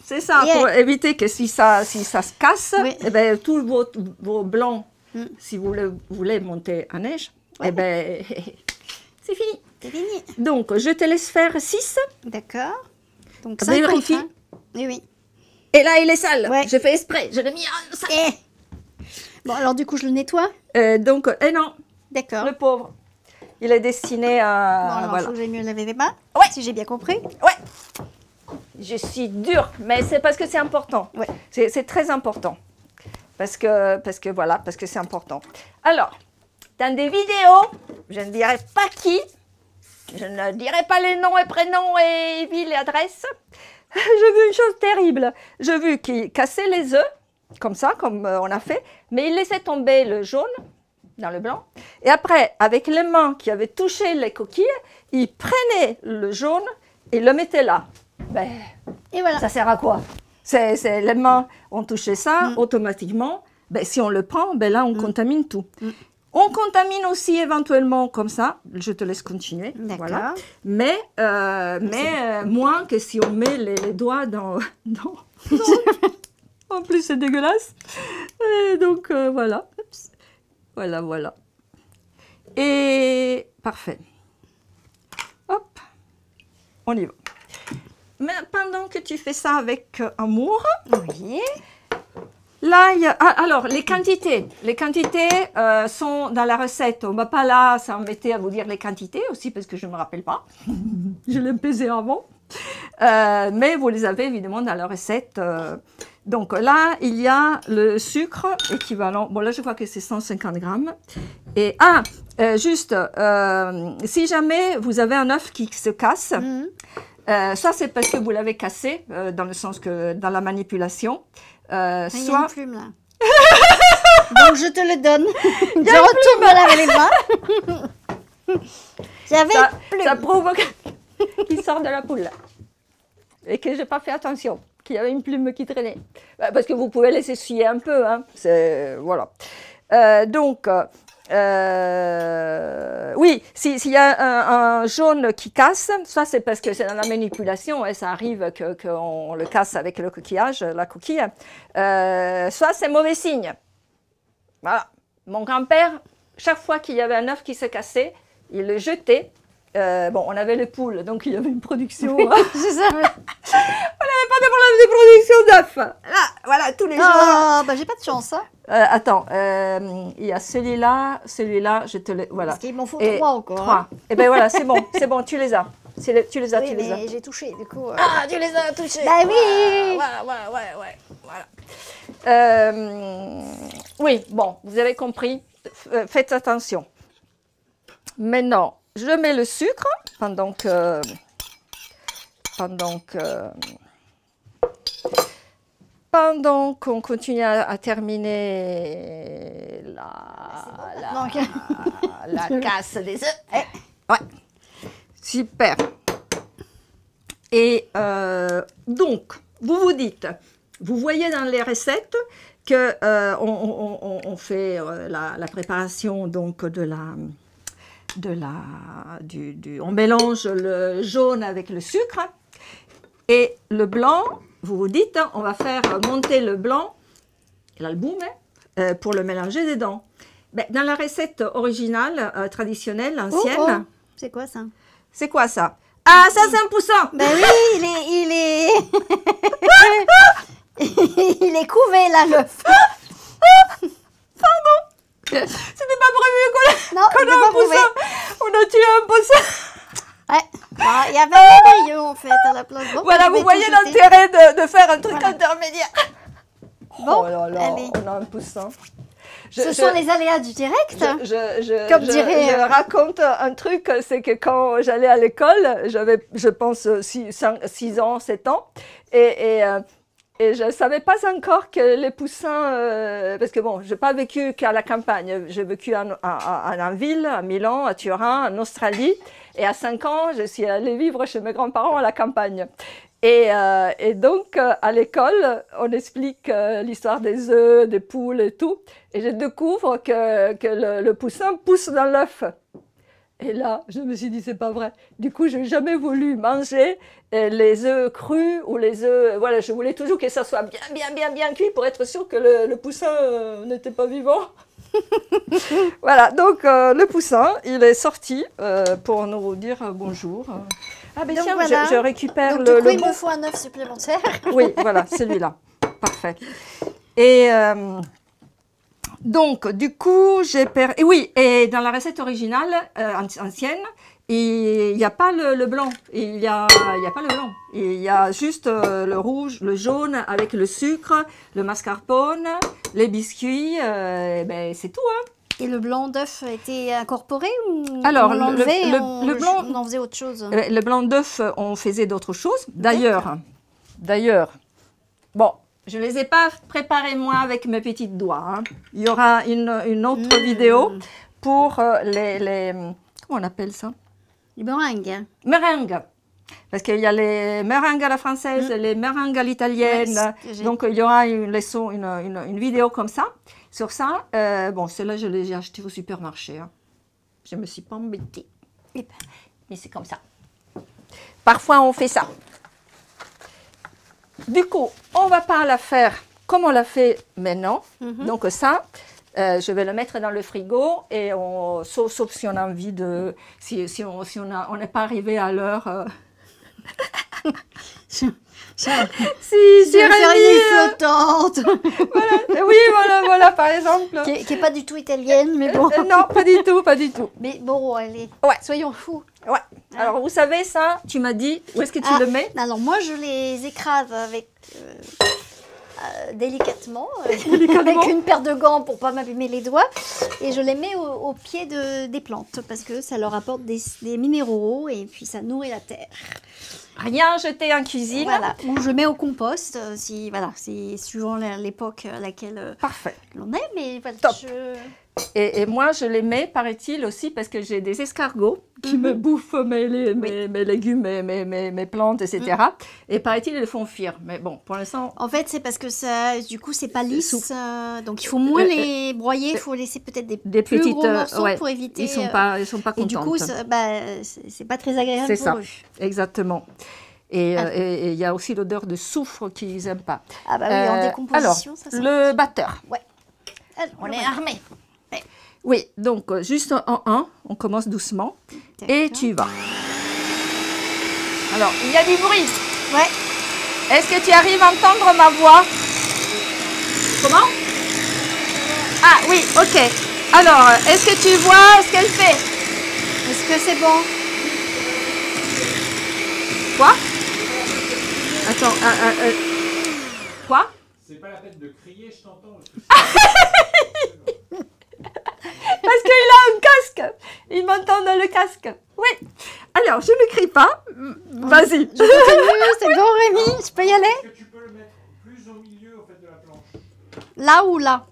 Speaker 1: C'est ça,
Speaker 2: Yeah.
Speaker 1: pour éviter que si ça se casse,
Speaker 2: Oui.
Speaker 1: eh ben, tous vos blancs,
Speaker 2: Mm.
Speaker 1: si vous voulez monter en neige,
Speaker 2: Ouais.
Speaker 1: eh ben, c'est fini.
Speaker 2: C'est fini.
Speaker 1: Donc, je te laisse faire 6.
Speaker 2: D'accord. Donc
Speaker 1: Ah,
Speaker 2: 50.
Speaker 1: vérifie.
Speaker 2: hein. Oui, oui.
Speaker 1: Et là, il est sale.
Speaker 2: Ouais.
Speaker 1: J'ai fait exprès. Je l'ai mis en sac.
Speaker 2: Eh. Bon, alors du coup, je le nettoie.
Speaker 1: Donc, non,
Speaker 2: D'accord.
Speaker 1: le pauvre. Il est destiné
Speaker 2: Bon,
Speaker 1: à...
Speaker 2: alors,
Speaker 1: voilà.
Speaker 2: faut que j'aille mieux laver les mains.
Speaker 1: Ouais.
Speaker 2: Si j'ai bien compris.
Speaker 1: Ouais. Je suis dure, mais c'est parce que c'est important.
Speaker 2: Ouais.
Speaker 1: C'est très important. Parce que voilà, parce que c'est important. Alors, dans des vidéos, je ne dirai pas qui, je ne dirai pas les noms et prénoms et villes et adresses. j'ai vu une chose terrible. J'ai vu qu'il cassait les œufs, comme ça, comme on a fait, mais il laissait tomber le jaune dans le blanc. Et après, avec les mains qui avaient touché les coquilles, il prenait le jaune et le mettait là. Ben,
Speaker 2: Et voilà.
Speaker 1: ça sert à quoi? Les mains ont touché ça, automatiquement. Ben, si on le prend, ben là, on contamine tout. On contamine aussi éventuellement comme ça. Je te laisse continuer.
Speaker 2: D'accord.
Speaker 1: Voilà. Mais moins que si on met les doigts dans... En plus, c'est dégueulasse. Et donc, voilà. Voilà. Et parfait. Hop. On y va. Mais pendant que tu fais ça avec amour,
Speaker 2: Oui.
Speaker 1: là, il y a... alors, les quantités. Les quantités sont dans la recette. On ne va pas là s'embêter à vous dire les quantités aussi parce que je ne me rappelle pas. Je l'ai pesé avant. Mais vous les avez évidemment dans la recette. Donc là, il y a le sucre équivalent. Bon, là, je crois que c'est 150 grammes. Et juste, si jamais vous avez un œuf qui se casse, ça, c'est parce que vous l'avez cassé, dans le sens que dans la manipulation.
Speaker 2: Il y a
Speaker 1: Soit...
Speaker 2: une plume là. Donc je te le donne. Je retourne me laver les mains. J'avais
Speaker 1: ça,
Speaker 2: une plume.
Speaker 1: ça prouve qu'il sort de la poule. Et que je n'ai pas fait attention, qu'il y avait une plume qui traînait. Parce que vous pouvez laisser essuyer un peu. Hein. Voilà. Oui, s'il y a un jaune qui casse, ça c'est parce que c'est dans la manipulation, et ça arrive qu'on le casse avec le coquillage, la coquille. Soit c'est mauvais signe. Voilà. Mon grand-père, chaque fois qu'il y avait un œuf qui se cassait, il le jetait. Bon, on avait les poules, donc il y avait une production.
Speaker 2: C'est ça.
Speaker 1: On n'avait pas de problème de production d'œufs. Là, voilà, tous les jours.
Speaker 2: Oh, bah j'ai pas de chance. Hein.
Speaker 1: Attends, il y a celui-là, je te le... Voilà.
Speaker 2: Parce qu'il m'en faut
Speaker 1: Et
Speaker 2: 3 encore.
Speaker 1: 3.
Speaker 2: Hein.
Speaker 1: Et bien voilà, c'est bon, tu les as. Tu les as,
Speaker 2: Oui,
Speaker 1: tu les as.
Speaker 2: mais j'ai touché, du coup.
Speaker 1: Ah, tu les as touchés.
Speaker 2: Bah oui.
Speaker 1: Voilà. Oui, bon, vous avez compris. Faites attention. Maintenant, je mets le sucre pendant qu'on continue à terminer la casse des œufs. Ouais, super. Et donc, vous vous dites, vous voyez dans les recettes que on fait la préparation donc on mélange le jaune avec le sucre et le blanc. Vous vous dites, on va faire monter le blanc, l'album, pour le mélanger dedans. Ben, dans la recette originale, traditionnelle, ancienne...
Speaker 2: C'est quoi ça?
Speaker 1: C'est quoi ça? Ah, ça c'est un poussin!
Speaker 2: Ben oui, il est... il est couvé là, l'œuf.
Speaker 1: Pardon! C'était pas prévu qu'on
Speaker 2: Non,
Speaker 1: a un poussin! On a tué un poussin!
Speaker 2: Ouais, il y avait un embryon en fait à la place. Bon,
Speaker 1: Voilà,
Speaker 2: je vais
Speaker 1: vous voyez
Speaker 2: tout jeter.
Speaker 1: l'intérêt de faire un truc intermédiaire.
Speaker 2: Bon,
Speaker 1: Oh là là,
Speaker 2: allez.
Speaker 1: on a un poussin.
Speaker 2: Ce sont les aléas du direct. Comme dirait...
Speaker 1: je raconte un truc, c'est que quand j'allais à l'école, j'avais, je pense, 6 ans, 7 ans, et je ne savais pas encore que les poussins, parce que bon, je n'ai pas vécu qu'à la campagne, j'ai vécu en ville, à Milan, à Turin, en Australie, et à 5 ans, je suis allée vivre chez mes grands-parents à la campagne. Et donc, à l'école, on explique l'histoire des œufs, des poules et tout. Et je découvre que le poussin pousse dans l'œuf. Et là, je me suis dit, c'est pas vrai. Du coup, je n'ai jamais voulu manger les œufs crus ou les œufs... Voilà, je voulais toujours que ça soit bien cuit pour être sûr que le poussin n'était pas vivant. Voilà, donc le poussin, il est sorti pour nous dire bonjour. Ah ben
Speaker 2: Donc
Speaker 1: tiens,
Speaker 2: voilà.
Speaker 1: je récupère
Speaker 2: Donc,
Speaker 1: le
Speaker 2: du coup, il
Speaker 1: bon.
Speaker 2: me faut un œuf supplémentaire.
Speaker 1: Oui, voilà, celui-là. Parfait. Et donc, du coup, et oui, et dans la recette originale, ancienne, il n'y a pas le blanc. Il y a pas le blanc. Il y a juste le rouge, le jaune avec le sucre, le mascarpone, les biscuits. Ben, c'est tout, hein.
Speaker 2: Et le blanc d'œuf était incorporé ou
Speaker 1: Alors,
Speaker 2: on l'enlevait
Speaker 1: le blanc-
Speaker 2: on en faisait autre chose?
Speaker 1: Le blanc d'œuf, on faisait d'autres choses. D'ailleurs, D'ailleurs, bon, je ne les ai pas préparés moi avec mes petits doigts. Hein. Il y aura une autre vidéo pour les... Comment on appelle ça?
Speaker 2: Les meringues.
Speaker 1: Meringues. Parce qu'il y a les meringues à la française, les meringues à l'italienne.
Speaker 2: Ouais,
Speaker 1: donc, il y aura une vidéo comme ça, sur ça. Bon, celle-là, je l'ai acheté au supermarché. Hein. Je ne me suis pas embêtée. Mais c'est comme ça. Parfois, on fait ça. Du coup, on ne va pas la faire comme on l'a fait maintenant. Donc ça, je vais le mettre dans le frigo et sauf si on a envie de... Si on n'est pas arrivé à l'heure...
Speaker 2: Si
Speaker 1: Rémi,
Speaker 2: flottante.
Speaker 1: voilà. Oui, voilà, par exemple.
Speaker 2: Qui est pas du tout italienne, mais bon.
Speaker 1: Non, pas du tout, pas du tout.
Speaker 2: Mais bon, allez.
Speaker 1: Ouais.
Speaker 2: Soyons fous.
Speaker 1: Ouais. Alors, vous savez ça, tu m'as dit, où est-ce que tu le mets?
Speaker 2: Alors, moi, je les écrase avec... délicatement, avec une paire de gants pour pas m'abîmer les doigts, et je les mets au pied des plantes parce que ça leur apporte des minéraux et puis ça nourrit la terre.
Speaker 1: Rien jeté en cuisine.
Speaker 2: Voilà. Ou je mets au compost c'est suivant l'époque à laquelle
Speaker 1: Parfait.
Speaker 2: l'on est, mais voilà.
Speaker 1: Top. Et moi, je les mets, paraît-il, aussi parce que j'ai des escargots qui me bouffent mes légumes, mes plantes, etc. Et paraît-il, ils les font fuir. Mais bon, pour l'instant...
Speaker 2: En fait, c'est parce que ça, du coup, c'est pas lisse. Donc, il faut moins les broyer. Il faut laisser peut-être des plus
Speaker 1: petites
Speaker 2: gros morceaux pour éviter...
Speaker 1: Ils sont pas contents.
Speaker 2: Et du coup, c'est pas très agréable
Speaker 1: c'est
Speaker 2: pour
Speaker 1: ça,
Speaker 2: eux.
Speaker 1: Exactement. Et il y a aussi l'odeur de soufre qu'ils n'aiment pas.
Speaker 2: Ah bah oui, en décomposition, ça sent.
Speaker 1: Le batteur.
Speaker 2: Ouais. Alors,
Speaker 1: On est armé. Oui, donc juste en 1, on commence doucement. Et tu y vas. Alors, il y a du bruit.
Speaker 2: Ouais.
Speaker 1: Est-ce que tu arrives à entendre ma voix? Comment? Ah oui, ok. Alors, est-ce que tu vois ce qu'elle fait?
Speaker 2: Est-ce que c'est bon?
Speaker 1: Quoi? Attends, quoi?
Speaker 3: C'est pas la peine de crier, je t'entends.
Speaker 1: Parce qu'il a un casque. Il m'entend dans le casque. Oui. Alors, je ne crie pas. Vas-y.
Speaker 2: Je continue, c'est bon Rémi, je peux y aller?
Speaker 3: Est-ce que tu peux le mettre plus au milieu au fait, de la planche?
Speaker 2: Là ou là?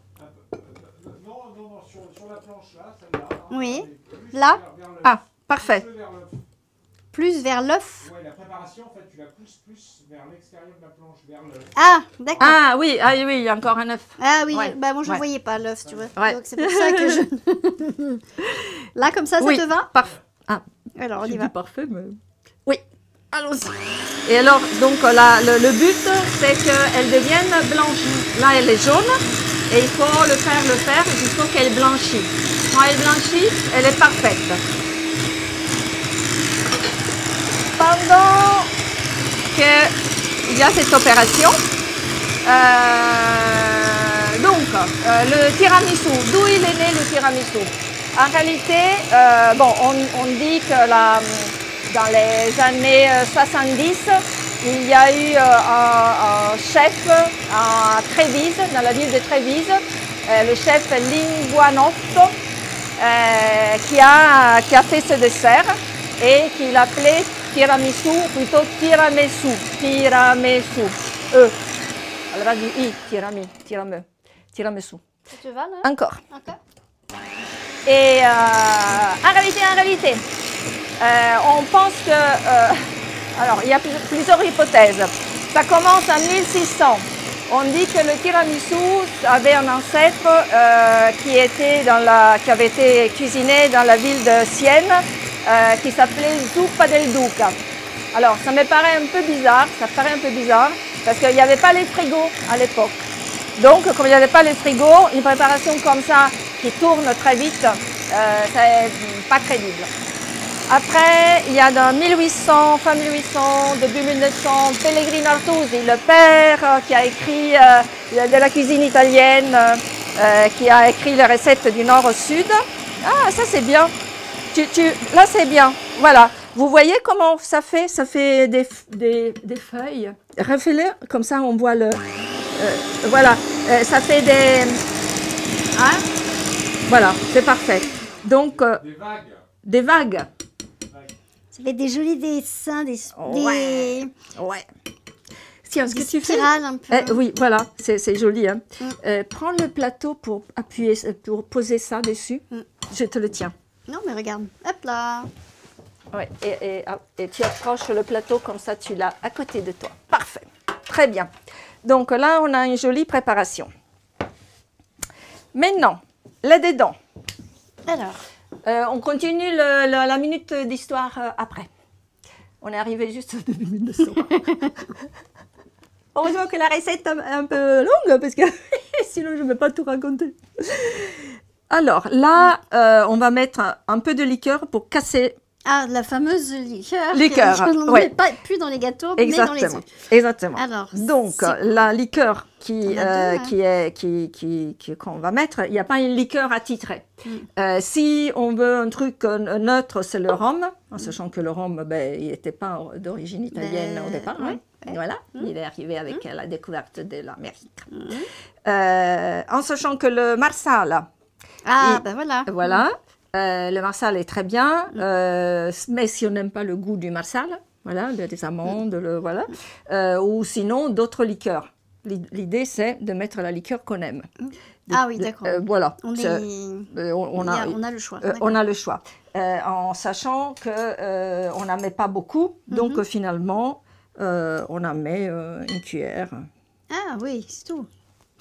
Speaker 3: Non, sur la planche là, celle-là.
Speaker 2: Oui. Là?
Speaker 1: Ah, parfait.
Speaker 2: Plus vers l'œuf?
Speaker 3: Oui, la préparation, en fait, tu la pousses plus vers l'extérieur de la planche, vers l'œuf.
Speaker 2: Ah, d'accord.
Speaker 1: Ah oui, il y a encore un œuf.
Speaker 2: Ah oui,
Speaker 1: Ouais.
Speaker 2: Bah moi je ne
Speaker 1: Ouais.
Speaker 2: voyais pas l'œuf, tu vois.
Speaker 1: Ouais.
Speaker 2: Donc c'est pour ça que je... Là, comme ça
Speaker 1: Oui,
Speaker 2: te va?
Speaker 1: parfait. Ah,
Speaker 2: Alors, on
Speaker 1: je
Speaker 2: y
Speaker 1: dis
Speaker 2: va.
Speaker 1: parfait, mais... Oui, allons-y. Et alors, donc, là, le but, c'est qu'elle devienne blanchie. Là, elle est jaune, et il faut le faire jusqu'à ce qu'elle blanchisse. Quand elle blanchit, elle est parfaite. Pendant qu'il y a cette opération, le tiramisu, d'où il est né le tiramisu? En réalité, on dit que dans les années 70, il y a eu un chef à Trévise, dans la ville de Trévise, le chef Linguanotto, qui a fait ce dessert et qui l'appelait tiramisu, plutôt tiramisu. Alors, dis tiramisu.
Speaker 2: Ça te va là?
Speaker 1: Encore.
Speaker 2: Encore?
Speaker 1: Et en réalité, on pense que... alors, il y a plusieurs hypothèses. Ça commence en 1600. On dit que le tiramisu avait un ancêtre qui avait été cuisiné dans la ville de Sienne, qui s'appelait Zuppa del Duca. Alors, ça me paraît un peu bizarre, parce qu'il n'y avait pas les frigos à l'époque. Donc, comme il n'y avait pas les frigos, une préparation comme ça, qui tourne très vite, c'est pas crédible. Après, il y a dans 1800, fin 1800, début 1900, Pellegrino Artusi, le père qui a écrit de la cuisine italienne, qui a écrit les recettes du nord au sud. Ah, ça c'est bien. Là c'est bien. Voilà. Vous voyez comment ça fait? Ça fait des feuilles. Refais-le, comme ça on voit le... voilà. Ça fait des... Hein? Voilà, c'est parfait. Donc...
Speaker 3: Des vagues.
Speaker 1: Des vagues.
Speaker 2: Ça fait des jolis dessins,
Speaker 1: Ouais. Tiens, ce que tu fais...
Speaker 2: spirale un peu.
Speaker 1: Oui, voilà, c'est joli. Hein.
Speaker 2: Mm.
Speaker 1: Prends le plateau pour appuyer, pour poser ça dessus.
Speaker 2: Mm.
Speaker 1: Je te le tiens.
Speaker 2: Non, mais regarde. Hop là.
Speaker 1: Ouais, et tu approches le plateau comme ça, tu l'as à côté de toi. Parfait, très bien. Donc là, on a une jolie préparation. Maintenant, là dedans.
Speaker 2: Alors.
Speaker 1: On continue la minute d'histoire après. On est arrivé juste au début de ça. Heureusement que la recette est un peu longue, parce que sinon je ne vais pas tout raconter. Alors là, on va mettre un peu de liqueur pour casser.
Speaker 2: Ah, la fameuse liqueur.
Speaker 1: Liqueur,
Speaker 2: Je n'en
Speaker 1: ouais.
Speaker 2: mets pas plus dans les gâteaux, mais dans les œufs.
Speaker 1: Exactement.
Speaker 2: Alors,
Speaker 1: donc,
Speaker 2: c'est-
Speaker 1: la liqueur
Speaker 2: On a deux,
Speaker 1: qu'on va mettre, il n'y a pas une liqueur attitrée.
Speaker 2: Mm.
Speaker 1: Si on veut un truc neutre, c'est le rhum, en sachant que le rhum, ben, il n'était pas d'origine italienne au départ.
Speaker 2: ouais,
Speaker 1: hein.
Speaker 2: ouais.
Speaker 1: Voilà, il est arrivé avec la découverte de l'Amérique.
Speaker 2: Mm.
Speaker 1: En sachant que le marsala,
Speaker 2: Ah, ben voilà.
Speaker 1: voilà. Le marsala est très bien, mais si on n'aime pas le goût du marsala, voilà, des amandes, voilà, ou sinon d'autres liqueurs. L'idée, c'est de mettre la liqueur qu'on aime.
Speaker 2: Ah oui, d'accord.
Speaker 1: Voilà.
Speaker 2: On
Speaker 1: On
Speaker 2: a le choix.
Speaker 1: on a le choix. En sachant qu'on n'en met pas beaucoup, donc finalement, on en met une cuillère.
Speaker 2: Ah oui, c'est tout.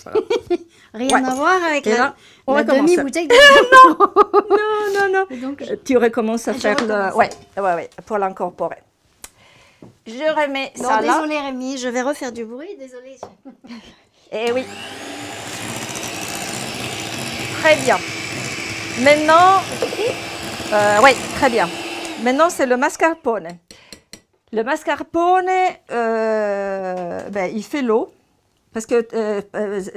Speaker 1: Voilà.
Speaker 2: Rien
Speaker 1: Ouais.
Speaker 2: à voir avec
Speaker 1: Et là, on
Speaker 2: la
Speaker 1: recommence.
Speaker 2: demi-bouteille de
Speaker 1: Non.
Speaker 2: Et donc,
Speaker 1: Tu recommences à
Speaker 2: Je
Speaker 1: faire
Speaker 2: recommence.
Speaker 1: ouais, pour l'incorporer. Je remets
Speaker 2: Non,
Speaker 1: ça là.
Speaker 2: désolée Rémi, je vais refaire du bruit, désolée.
Speaker 1: Eh oui. Très bien. Maintenant, oui, très bien. Maintenant, c'est le mascarpone. Le mascarpone, ben, il fait l'eau. Parce que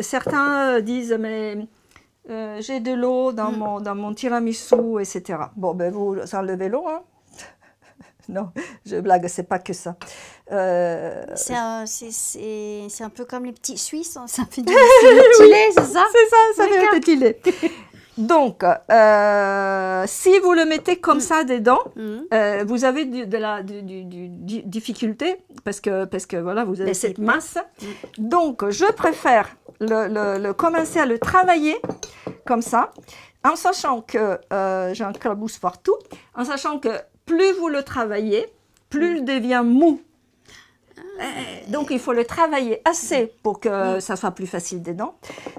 Speaker 1: certains disent, mais j'ai de l'eau dans mon tiramisu, etc. Bon, ben vous enlevez l'eau, hein. Non, je blague, c'est pas que ça.
Speaker 2: C'est un peu comme les petits Suisses, hein, ça fait du lait, c'est ça?
Speaker 1: C'est ça, ça fait
Speaker 2: D'accord.
Speaker 1: un petit lait. Donc, si vous le mettez comme ça dedans, vous avez de la difficulté parce que voilà, vous avez
Speaker 2: Ben, c'est
Speaker 1: cette masse. Donc, je préfère commencer à le travailler comme ça, en sachant que j'enclabousse partout, en sachant que plus vous le travaillez, plus il devient mou. Donc, il faut le travailler assez pour que ça soit plus facile dedans,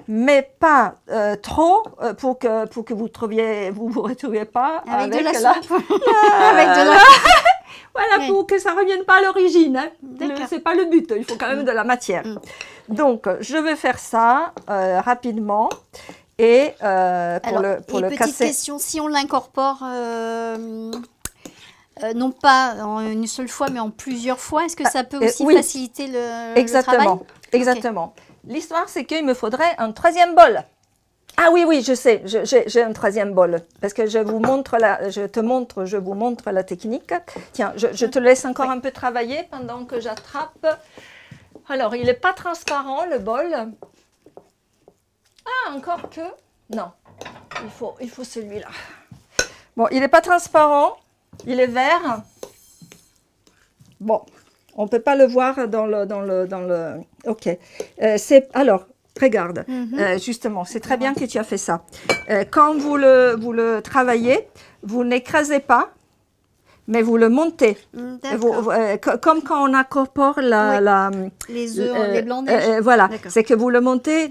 Speaker 1: mais pas trop pour que vous retrouviez pas
Speaker 2: Avec de la
Speaker 1: la
Speaker 2: soupe. Avec de la...
Speaker 1: Voilà,
Speaker 2: Ouais.
Speaker 1: pour que ça revienne pas à l'origine. Hein.
Speaker 2: D'accord.
Speaker 1: C'est pas le but, il faut quand même de la matière. Donc, je vais faire ça rapidement et pour
Speaker 2: Alors,
Speaker 1: le
Speaker 2: petite
Speaker 1: casser.
Speaker 2: question, si on l'incorpore non pas en une seule fois, mais en plusieurs fois, est-ce que ça peut aussi
Speaker 1: oui.
Speaker 2: faciliter le travail?
Speaker 1: Exactement. L'histoire, c'est qu'il me faudrait un troisième bol. Ah oui, je sais, j'ai un troisième bol. Parce que je vous montre la technique. Tiens, je te laisse encore un peu travailler pendant que j'attrape. Alors, il n'est pas transparent, le bol. Ah, encore que... Non, il faut celui-là. Bon, il n'est pas transparent, il est vert. Bon, on ne peut pas le voir dans le... Ok. Alors, regarde, justement, c'est très bien que tu as fait ça. Quand vous le travaillez, vous n'écrasez pas, mais vous le montez. Comme quand on incorpore
Speaker 2: les œufs, les blancs neige.
Speaker 1: voilà,
Speaker 2: D'accord.
Speaker 1: c'est que vous le montez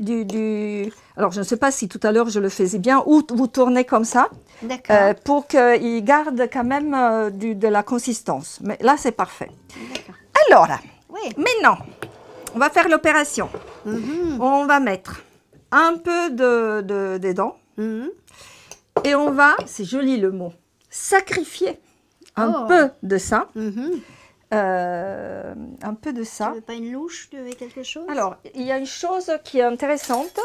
Speaker 1: Alors, je ne sais pas si tout à l'heure je le faisais bien, ou vous tournez comme ça,
Speaker 2: D'accord.
Speaker 1: pour qu'il garde quand même de la consistance. Mais là, c'est parfait.
Speaker 2: D'accord.
Speaker 1: Alors, là,
Speaker 2: Oui.
Speaker 1: maintenant, on va faire l'opération. On va mettre un peu dedans et on va, c'est joli le mot, sacrifier un peu de ça. Un peu de ça.
Speaker 2: Tu veux pas une louche, tu veux quelque chose?
Speaker 1: Alors, il y a une chose qui est intéressante.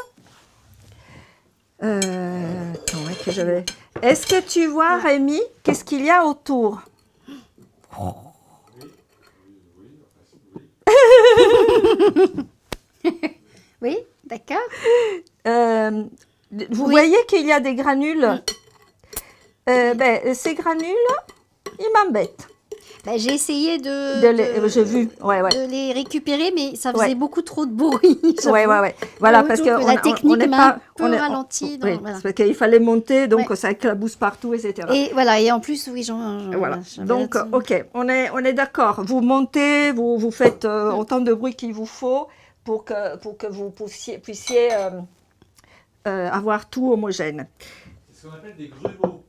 Speaker 1: Attends, que je vais... Est-ce que tu vois, Rémi, qu'est-ce qu'il y a autour?
Speaker 2: Oui, d'accord.
Speaker 1: Vous voyez qu'il y a des granules. Ces granules, ils m'embêtent.
Speaker 2: Ben, j'ai essayé
Speaker 1: J'ai vu, ouais.
Speaker 2: de les récupérer, mais ça
Speaker 1: Ouais.
Speaker 2: faisait beaucoup trop de bruit.
Speaker 1: Ouais. Voilà, parce que
Speaker 2: la technique
Speaker 1: n'est
Speaker 2: m'a un
Speaker 1: pas...
Speaker 2: peu ralenti.
Speaker 1: Oui,
Speaker 2: Voilà.
Speaker 1: parce qu'il fallait monter, donc
Speaker 2: Ouais.
Speaker 1: ça éclabousse partout, etc.
Speaker 2: Et voilà, et en plus, oui,
Speaker 1: Voilà.
Speaker 2: j'avais
Speaker 1: Donc,
Speaker 2: là-dessus.
Speaker 1: ok, on est d'accord. Vous montez, vous faites autant de bruit qu'il vous faut pour que vous puissiez avoir tout homogène.
Speaker 3: C'est ce qu'on appelle des grumeaux.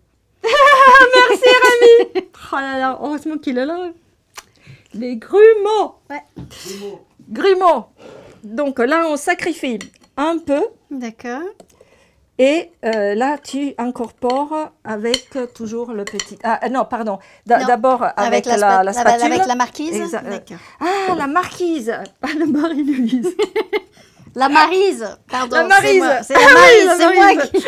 Speaker 1: Oh là là, heureusement qu'il est là. Les grumeaux.
Speaker 3: Grumeaux.
Speaker 1: Grumeaux. Donc là, on sacrifie un peu.
Speaker 2: D'accord.
Speaker 1: Et là, tu incorpores avec toujours le petit... Ah non, pardon.
Speaker 2: Non,
Speaker 1: D'abord avec la spatule.
Speaker 2: Avec la marquise.
Speaker 1: Exact.
Speaker 2: D'accord.
Speaker 1: Ah, la marquise. Pas la Marie-Louise.
Speaker 2: La Maryse, pardon.
Speaker 1: La Maryse.
Speaker 2: C'est la
Speaker 1: Ah oui,
Speaker 2: Maryse,
Speaker 1: la
Speaker 2: c'est moi
Speaker 1: Maryse.
Speaker 2: qui...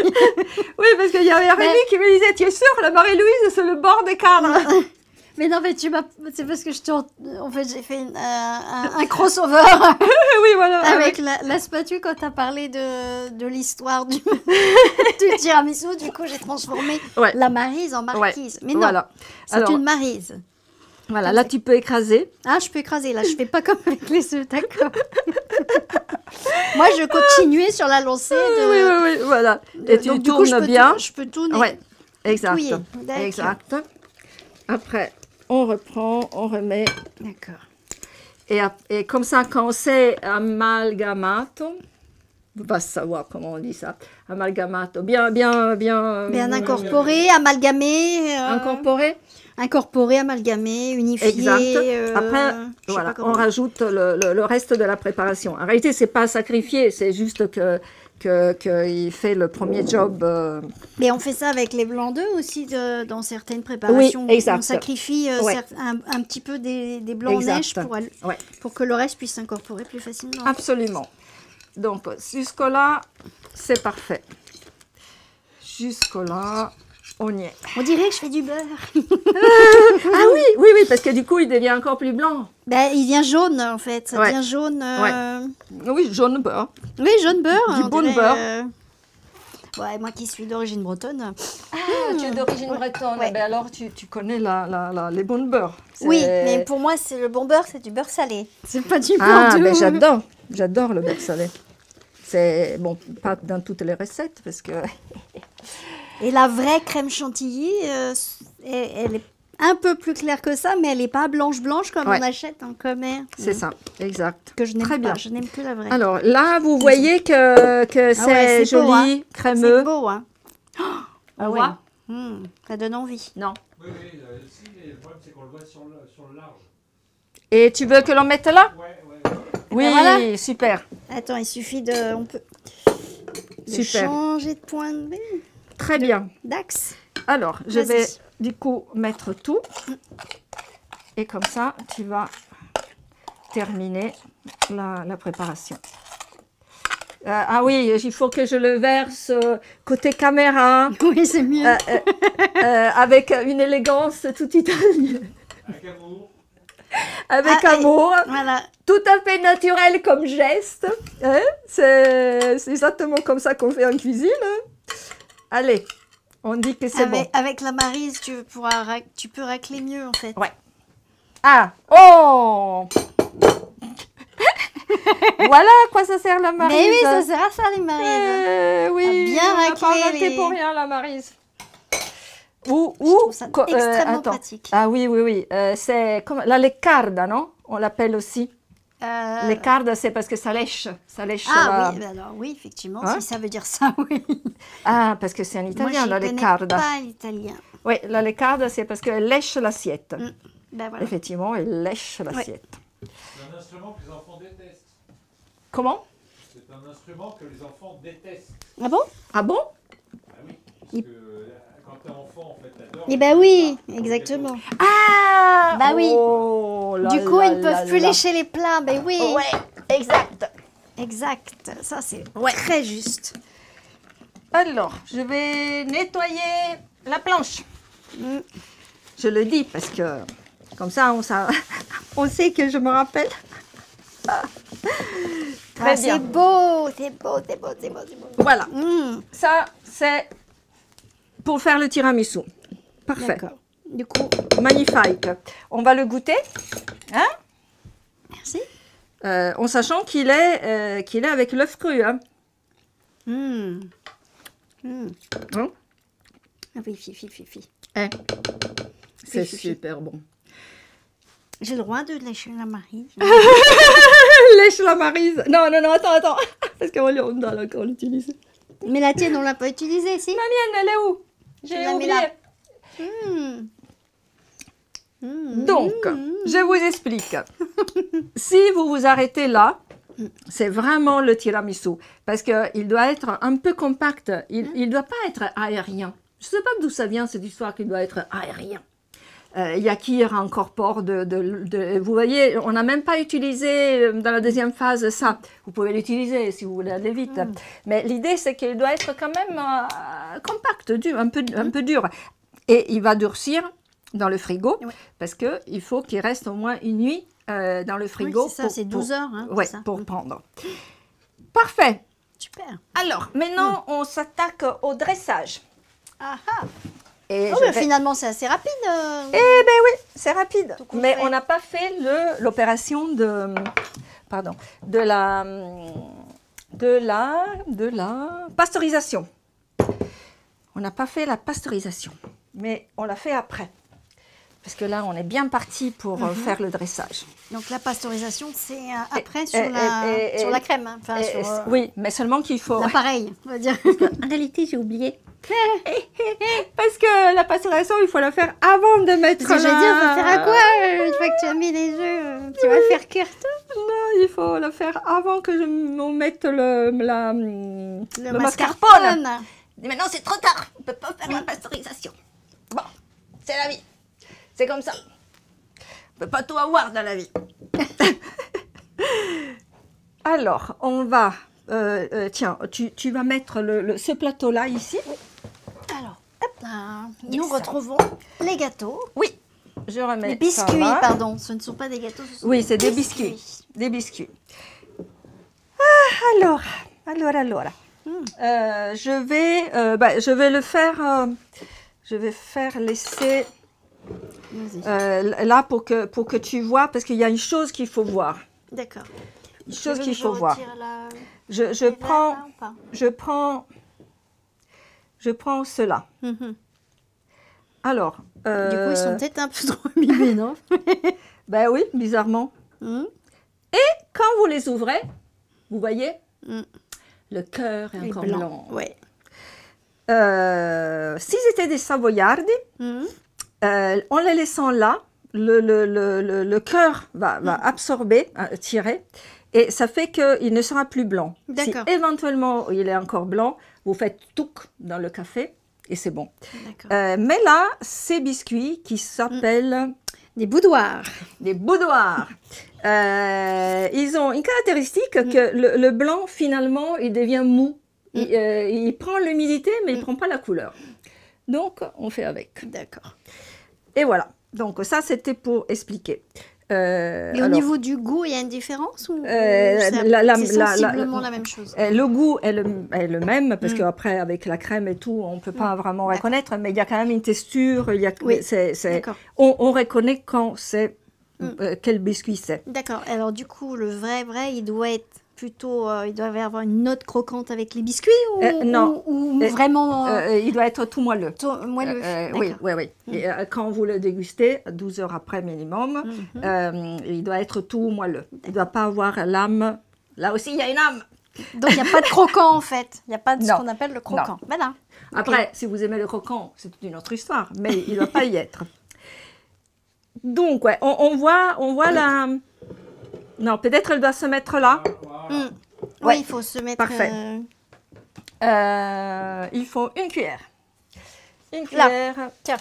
Speaker 1: Oui, parce qu'il y avait Rémi qui me disait, tu es sûre, la Marie-Louise, c'est le bord des cadres.
Speaker 2: Mais non, mais c'est parce que en fait, j'ai fait un crossover
Speaker 1: Oui, voilà.
Speaker 2: avec la spatule quand tu as parlé de l'histoire du tiramisu. Du coup, j'ai transformé
Speaker 1: Ouais.
Speaker 2: la Maryse en marquise. Mais non,
Speaker 1: Voilà.
Speaker 2: c'est
Speaker 1: Alors,
Speaker 2: une Maryse.
Speaker 1: voilà, là, tu peux écraser.
Speaker 2: Ah, je peux écraser, là. Je fais pas comme avec les œufs, d'accord. Moi, je continuais sur la lancée de...
Speaker 1: Oui, voilà. Et tu
Speaker 2: donc, du coup,
Speaker 1: tournes bien.
Speaker 2: je peux tourner.
Speaker 1: Oui, exact.
Speaker 2: Touiller. D'accord.
Speaker 1: Exact. Après, on reprend, on remet.
Speaker 2: D'accord.
Speaker 1: Et comme ça, quand c'est amalgamato, on va savoir comment on dit ça. Amalgamato, bien
Speaker 2: Bien incorporé, amalgamé.
Speaker 1: incorporé.
Speaker 2: Incorporé, amalgamé, unifié.
Speaker 1: Exact. Après,
Speaker 2: je sais
Speaker 1: voilà,
Speaker 2: pas comment.
Speaker 1: on rajoute le reste de la préparation. En réalité, c'est pas sacrifié, c'est juste qu'il fait le premier job.
Speaker 2: Mais on fait ça avec les blancs d'œufs aussi dans certaines préparations.
Speaker 1: Oui, exact.
Speaker 2: On sacrifie
Speaker 1: Ouais.
Speaker 2: un petit peu des blancs en neige
Speaker 1: Exact.
Speaker 2: pour,
Speaker 1: Ouais.
Speaker 2: pour que le reste puisse s'incorporer plus facilement.
Speaker 1: Absolument. Donc, jusque-là, c'est parfait. Jusque-là, on y est.
Speaker 2: On dirait que je fais du beurre.
Speaker 1: Ah oui, parce que du coup, il devient encore plus blanc.
Speaker 2: Ben, il devient jaune en fait. Ça
Speaker 1: Ouais.
Speaker 2: devient jaune.
Speaker 1: Oui, jaune beurre.
Speaker 2: Oui, jaune beurre.
Speaker 1: Du
Speaker 2: on
Speaker 1: bon
Speaker 2: dirait,
Speaker 1: beurre.
Speaker 2: Ouais, moi qui suis d'origine bretonne.
Speaker 1: Ah, tu es d'origine bretonne.
Speaker 2: Ouais.
Speaker 1: Ben alors, tu connais les bons beurres.
Speaker 2: Oui,
Speaker 1: C'est-
Speaker 2: mais pour moi, c'est le bon beurre, c'est du beurre salé. C'est pas du
Speaker 1: Ah,
Speaker 2: beurre
Speaker 1: ben
Speaker 2: doux.
Speaker 1: j'adore le beurre salé. C'est, bon, pas dans toutes les recettes, parce que...
Speaker 2: Et la vraie crème chantilly, elle est un peu plus claire que ça, mais elle n'est pas blanche comme
Speaker 1: Ouais.
Speaker 2: on achète en commerce.
Speaker 1: C'est ça, exact.
Speaker 2: Que je n'aime
Speaker 1: Très
Speaker 2: pas,
Speaker 1: bien.
Speaker 2: je n'aime que la vraie.
Speaker 1: Alors là, vous voyez que c'est
Speaker 2: ouais, c'est beau,
Speaker 1: joli,
Speaker 2: hein.
Speaker 1: crémeux.
Speaker 2: C'est beau, hein.
Speaker 1: On
Speaker 2: Ah ouais.
Speaker 1: voit
Speaker 2: Ça donne envie.
Speaker 1: Non.
Speaker 3: Oui, si, mais le problème c'est qu'on le voit sur le large.
Speaker 1: Et tu veux que l'on mette là?
Speaker 3: Ouais.
Speaker 1: Oui,
Speaker 2: voilà.
Speaker 1: super.
Speaker 2: Attends, il suffit on peut
Speaker 1: Super.
Speaker 2: changer de point de vue.
Speaker 1: Très bien.
Speaker 2: D'axe.
Speaker 1: Alors, je
Speaker 2: Vas-y.
Speaker 1: vais du coup mettre tout. Et comme ça, tu vas terminer la préparation. Ah oui, il faut que je le verse côté caméra,
Speaker 2: Oui, c'est mieux.
Speaker 1: avec une élégance toute italienne,
Speaker 3: Avec amour.
Speaker 1: avec
Speaker 2: Ah,
Speaker 1: amour,
Speaker 2: Voilà.
Speaker 1: tout à fait naturel comme geste. Hein. C'est exactement comme ça qu'on fait en cuisine. Allez, on dit que c'est bon.
Speaker 2: Avec la Maryse, tu peux racler mieux en fait.
Speaker 1: Ouais. Ah, oh Voilà à quoi ça sert la Maryse.
Speaker 2: Mais oui, ça sert à ça les Maryses.
Speaker 1: Oui,
Speaker 2: À bien
Speaker 1: on n'a pas
Speaker 2: racler
Speaker 1: raté
Speaker 2: les-
Speaker 1: pour rien la Maryse.
Speaker 2: Je trouve ça extrêmement
Speaker 1: attends.
Speaker 2: pratique.
Speaker 1: Ah oui. C'est comme la leccarda, non? On l'appelle aussi. Leccarda, c'est parce que ça lèche. Ça lèche
Speaker 2: Ah
Speaker 1: la-
Speaker 2: oui, alors oui, effectivement,
Speaker 1: Hein?
Speaker 2: si ça veut dire ça, oui.
Speaker 1: Ah, parce que c'est en italien,
Speaker 2: Moi,
Speaker 1: la
Speaker 2: je connais
Speaker 1: leccarda.
Speaker 2: pas l'italien.
Speaker 1: Oui, la leccarda, c'est parce qu'elle lèche l'assiette.
Speaker 2: Ben voilà.
Speaker 1: Effectivement, elle lèche l'assiette.
Speaker 3: C'est un instrument que les enfants détestent.
Speaker 1: Comment?
Speaker 3: C'est un instrument que les enfants détestent.
Speaker 2: Ah bon?
Speaker 1: Ah bon?
Speaker 3: Ah oui, parce que quand t'es enfant, en fait, t'adores.
Speaker 2: Eh ben oui, exactement.
Speaker 1: Ah!
Speaker 2: Bah oui.
Speaker 1: Oh là
Speaker 2: Du coup,
Speaker 1: là
Speaker 2: ils ne peuvent
Speaker 1: là
Speaker 2: plus
Speaker 1: là.
Speaker 2: lécher les plats. Ben oui.
Speaker 1: Ouais, exact.
Speaker 2: Exact. Ça, c'est très juste.
Speaker 1: Alors, je vais nettoyer la planche.
Speaker 2: Mm.
Speaker 1: Je le dis parce que comme ça, on sait que je me rappelle. Très
Speaker 2: Ah,
Speaker 1: bien.
Speaker 2: c'est beau, c'est beau, c'est beau, c'est beau, c'est beau.
Speaker 1: Voilà.
Speaker 2: Mm.
Speaker 1: Ça, c'est pour faire le tiramisu. Parfait.
Speaker 2: D'accord. Du coup,
Speaker 1: magnifique. On va le goûter, hein,
Speaker 2: merci.
Speaker 1: en sachant qu'il est avec l'œuf cru. Hein.
Speaker 2: Mmh.
Speaker 1: Hein?
Speaker 2: Ah oui, fi.
Speaker 1: Hein. C'est
Speaker 2: Fi.
Speaker 1: super bon.
Speaker 2: J'ai le droit de lécher la Marie.
Speaker 1: Lèche la marise. Non, attends. Parce qu'on doit encore l'utiliser.
Speaker 2: Mais la tienne, on l'a pas utilisée, si?
Speaker 1: La mienne, elle est où?
Speaker 2: Tu
Speaker 1: J'ai
Speaker 2: l'as mis
Speaker 1: oublié.
Speaker 2: là.
Speaker 1: Donc, je vous explique. Si vous vous arrêtez là, c'est vraiment le tiramisu. Parce qu'il doit être un peu compact. Il ne doit pas être aérien. Je ne sais pas d'où ça vient, cette histoire qu'il doit être aérien. Yakir incorpore vous voyez, on n'a même pas utilisé dans la deuxième phase ça. Vous pouvez l'utiliser si vous voulez aller vite. Mais l'idée, c'est qu'il doit être quand même compact, dur, un peu dur. Et il va durcir dans le frigo parce qu'il faut qu'il reste au moins une nuit dans le frigo.
Speaker 2: Oui, c'est ça, c'est 12 heures. Hein,
Speaker 1: ouais,
Speaker 2: ça.
Speaker 1: pour prendre. Parfait.
Speaker 2: Super.
Speaker 1: Alors, maintenant, on s'attaque au dressage.
Speaker 2: Ah.
Speaker 1: Et
Speaker 2: Oh, mais finalement, c'est assez rapide.
Speaker 1: Eh bien oui, c'est rapide.
Speaker 2: Tout compte
Speaker 1: Mais
Speaker 2: fait.
Speaker 1: on n'a pas fait l'opération de la pasteurisation. On n'a pas fait la pasteurisation, mais on l'a fait après. Parce que là, on est bien parti pour faire le dressage.
Speaker 2: Donc la pasteurisation, c'est après sur la crème. Hein. Enfin, sur
Speaker 1: oui, mais seulement qu'il faut...
Speaker 2: l'appareil, on va dire.
Speaker 1: En réalité, j'ai oublié. Parce que la pasteurisation, il faut la faire avant de mettre
Speaker 2: Parce que j'allais dire, ça sert à quoi une fois que tu as mis les œufs, tu vas le faire cuire tout.
Speaker 1: Non, il faut la faire avant que je mette le
Speaker 2: mascarpone.
Speaker 1: Mais maintenant, c'est trop tard. On ne peut pas faire la pasteurisation. Bon, c'est la vie. C'est comme ça. On ne peut pas tout avoir dans la vie. Alors, on va... tiens, tu vas mettre ce plateau-là ici.
Speaker 2: Alors, hop là. Nous retrouvons les gâteaux.
Speaker 1: Oui, je remets
Speaker 2: Les biscuits,
Speaker 1: ça là.
Speaker 2: pardon. Ce ne sont pas des gâteaux, ce sont
Speaker 1: Oui, c'est des biscuits. Des biscuits. Ah, alors. Je vais le faire... je vais faire laisser... là, pour que tu vois, parce qu'il y a une chose qu'il faut voir.
Speaker 2: D'accord.
Speaker 1: Une chose qu'il faut voir. Je prends cela. Alors...
Speaker 2: Du coup, ils sont peut-être un peu trop mimés, non?
Speaker 1: Ben oui, bizarrement. Quand vous les ouvrez, vous voyez, le cœur est encore blanc.
Speaker 2: Ouais.
Speaker 1: Si c'était des savoyardi, en les laissant là, le cœur va absorber, tirer, et ça fait qu'il ne sera plus blanc. Si éventuellement il est encore blanc, vous faites touc dans le café et c'est bon. Mais là, ces biscuits qui s'appellent...
Speaker 2: Des boudoirs.
Speaker 1: Des boudoirs. Ils ont une caractéristique que le blanc, finalement, il devient mou. Il prend l'humidité, mais il ne prend pas la couleur. Donc, on fait avec.
Speaker 2: D'accord.
Speaker 1: Et voilà. Donc, ça, c'était pour expliquer.
Speaker 2: Et au niveau du goût, il y a une différence ou
Speaker 1: c'est
Speaker 2: sensiblement la même chose?
Speaker 1: Le goût est le même, parce qu'après, avec la crème et tout, on ne peut pas vraiment reconnaître, mais il y a quand même une texture. On reconnaît quand c'est quel biscuit c'est.
Speaker 2: D'accord. Alors, du coup, le vrai, il doit être plutôt... il doit y avoir une note croquante avec les biscuits
Speaker 1: non.
Speaker 2: ou vraiment...
Speaker 1: il doit être tout moelleux.
Speaker 2: Moelleux.
Speaker 1: Oui. Et, quand vous le dégustez, 12 heures après minimum, il doit être tout moelleux. Il ne doit pas avoir l'âme. Là aussi, il y a une âme.
Speaker 2: Donc, il n'y a pas de croquant, en fait. Il n'y a pas de ce qu'on appelle le croquant. Voilà.
Speaker 1: Après, si vous aimez le croquant, c'est une autre histoire, mais il ne doit pas y être. Donc, ouais, on voit la... Non, peut-être elle doit se mettre là.
Speaker 2: Oui, il faut se mettre...
Speaker 1: Parfait. Il faut une cuillère. Une cuillère.
Speaker 2: Là. Tiens.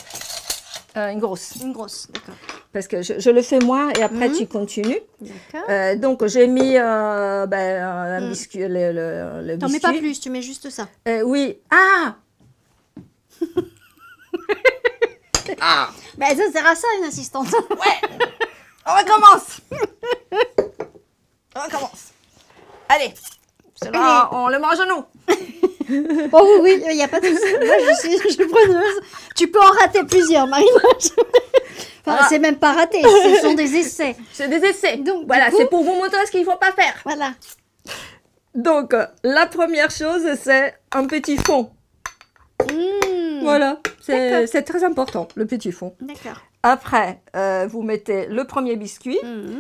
Speaker 1: Une grosse.
Speaker 2: Une grosse, d'accord.
Speaker 1: Parce que je le fais moi et après tu continues.
Speaker 2: D'accord.
Speaker 1: Donc j'ai mis un biscuit, le biscuit.
Speaker 2: T'en mets pas plus, tu mets juste ça.
Speaker 1: Oui. Ah.
Speaker 2: Ben, ça sert à ça, une assistante.
Speaker 1: Ouais. On recommence. Allez. Cela, on le mange nous.
Speaker 2: Oh oui, il n'y a pas de souci. Moi, je suis preneuse. Tu peux en rater plusieurs, Marie-Marge. Enfin, c'est même pas raté, ce sont des essais.
Speaker 1: C'est des essais.
Speaker 2: Donc,
Speaker 1: Voilà,
Speaker 2: du coup-
Speaker 1: c'est pour vous montrer ce qu'il ne faut pas faire.
Speaker 2: Voilà.
Speaker 1: Donc, la première chose, c'est un petit fond. Voilà, c'est très important, le petit fond.
Speaker 2: D'accord.
Speaker 1: Après, vous mettez le premier biscuit.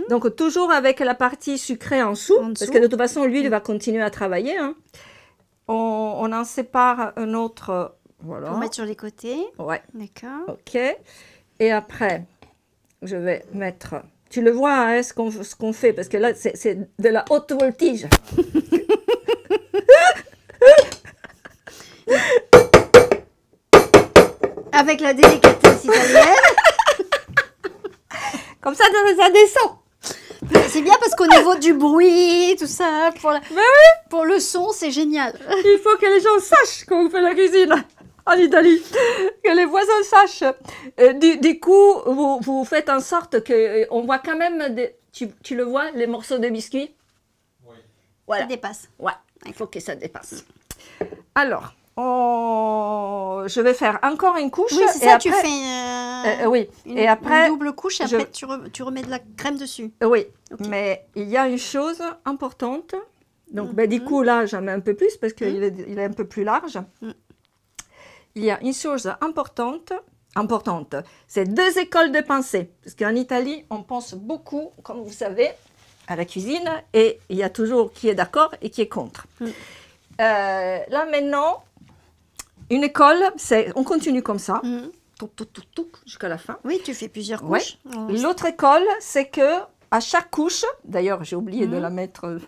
Speaker 1: Donc, toujours avec la partie sucrée en dessous.
Speaker 2: En dessous.
Speaker 1: Parce que de toute façon, lui, il va continuer à travailler. Hein. On en sépare un autre. Voilà.
Speaker 2: Pour mettre sur les côtés.
Speaker 1: Ouais,
Speaker 2: D'accord.
Speaker 1: ok. Et après, je vais mettre... Tu le vois, hein, ce qu'on fait, parce que là, c'est de la haute voltige.
Speaker 2: Avec la délicatesse italienne.
Speaker 1: Comme ça descend.
Speaker 2: C'est bien parce qu'au niveau du bruit, tout ça, pour le son, c'est génial.
Speaker 1: Il faut que les gens sachent quand on fait la cuisine en Italie. Que les voisins sachent. Du coup, vous faites en sorte qu'on voit quand même... Tu le vois, les morceaux de biscuits?
Speaker 3: Oui.
Speaker 1: Voilà.
Speaker 2: Ça dépasse.
Speaker 1: Ouais, il faut que ça dépasse. Alors, je vais faire encore une couche.
Speaker 2: Oui, c'est
Speaker 1: et
Speaker 2: ça,
Speaker 1: après,
Speaker 2: tu fais
Speaker 1: oui,
Speaker 2: une,
Speaker 1: et après,
Speaker 2: une double couche et
Speaker 1: je-
Speaker 2: après tu remets de la crème dessus.
Speaker 1: oui,
Speaker 2: Ok.
Speaker 1: mais il y a une chose importante. Donc, ben, du coup, là, j'en mets un peu plus parce qu'il il est un peu plus large. Il y a une chose importante, c'est 2 écoles de pensée. Parce qu'en Italie, on pense beaucoup, comme vous savez, à la cuisine et il y a toujours qui est d'accord et qui est contre. Là, maintenant, une école, on continue comme ça, jusqu'à la fin.
Speaker 2: Oui, tu fais plusieurs
Speaker 1: Ouais.
Speaker 2: couches. Oh,
Speaker 1: L'autre école, c'est que à chaque couche, d'ailleurs, j'ai oublié de la mettre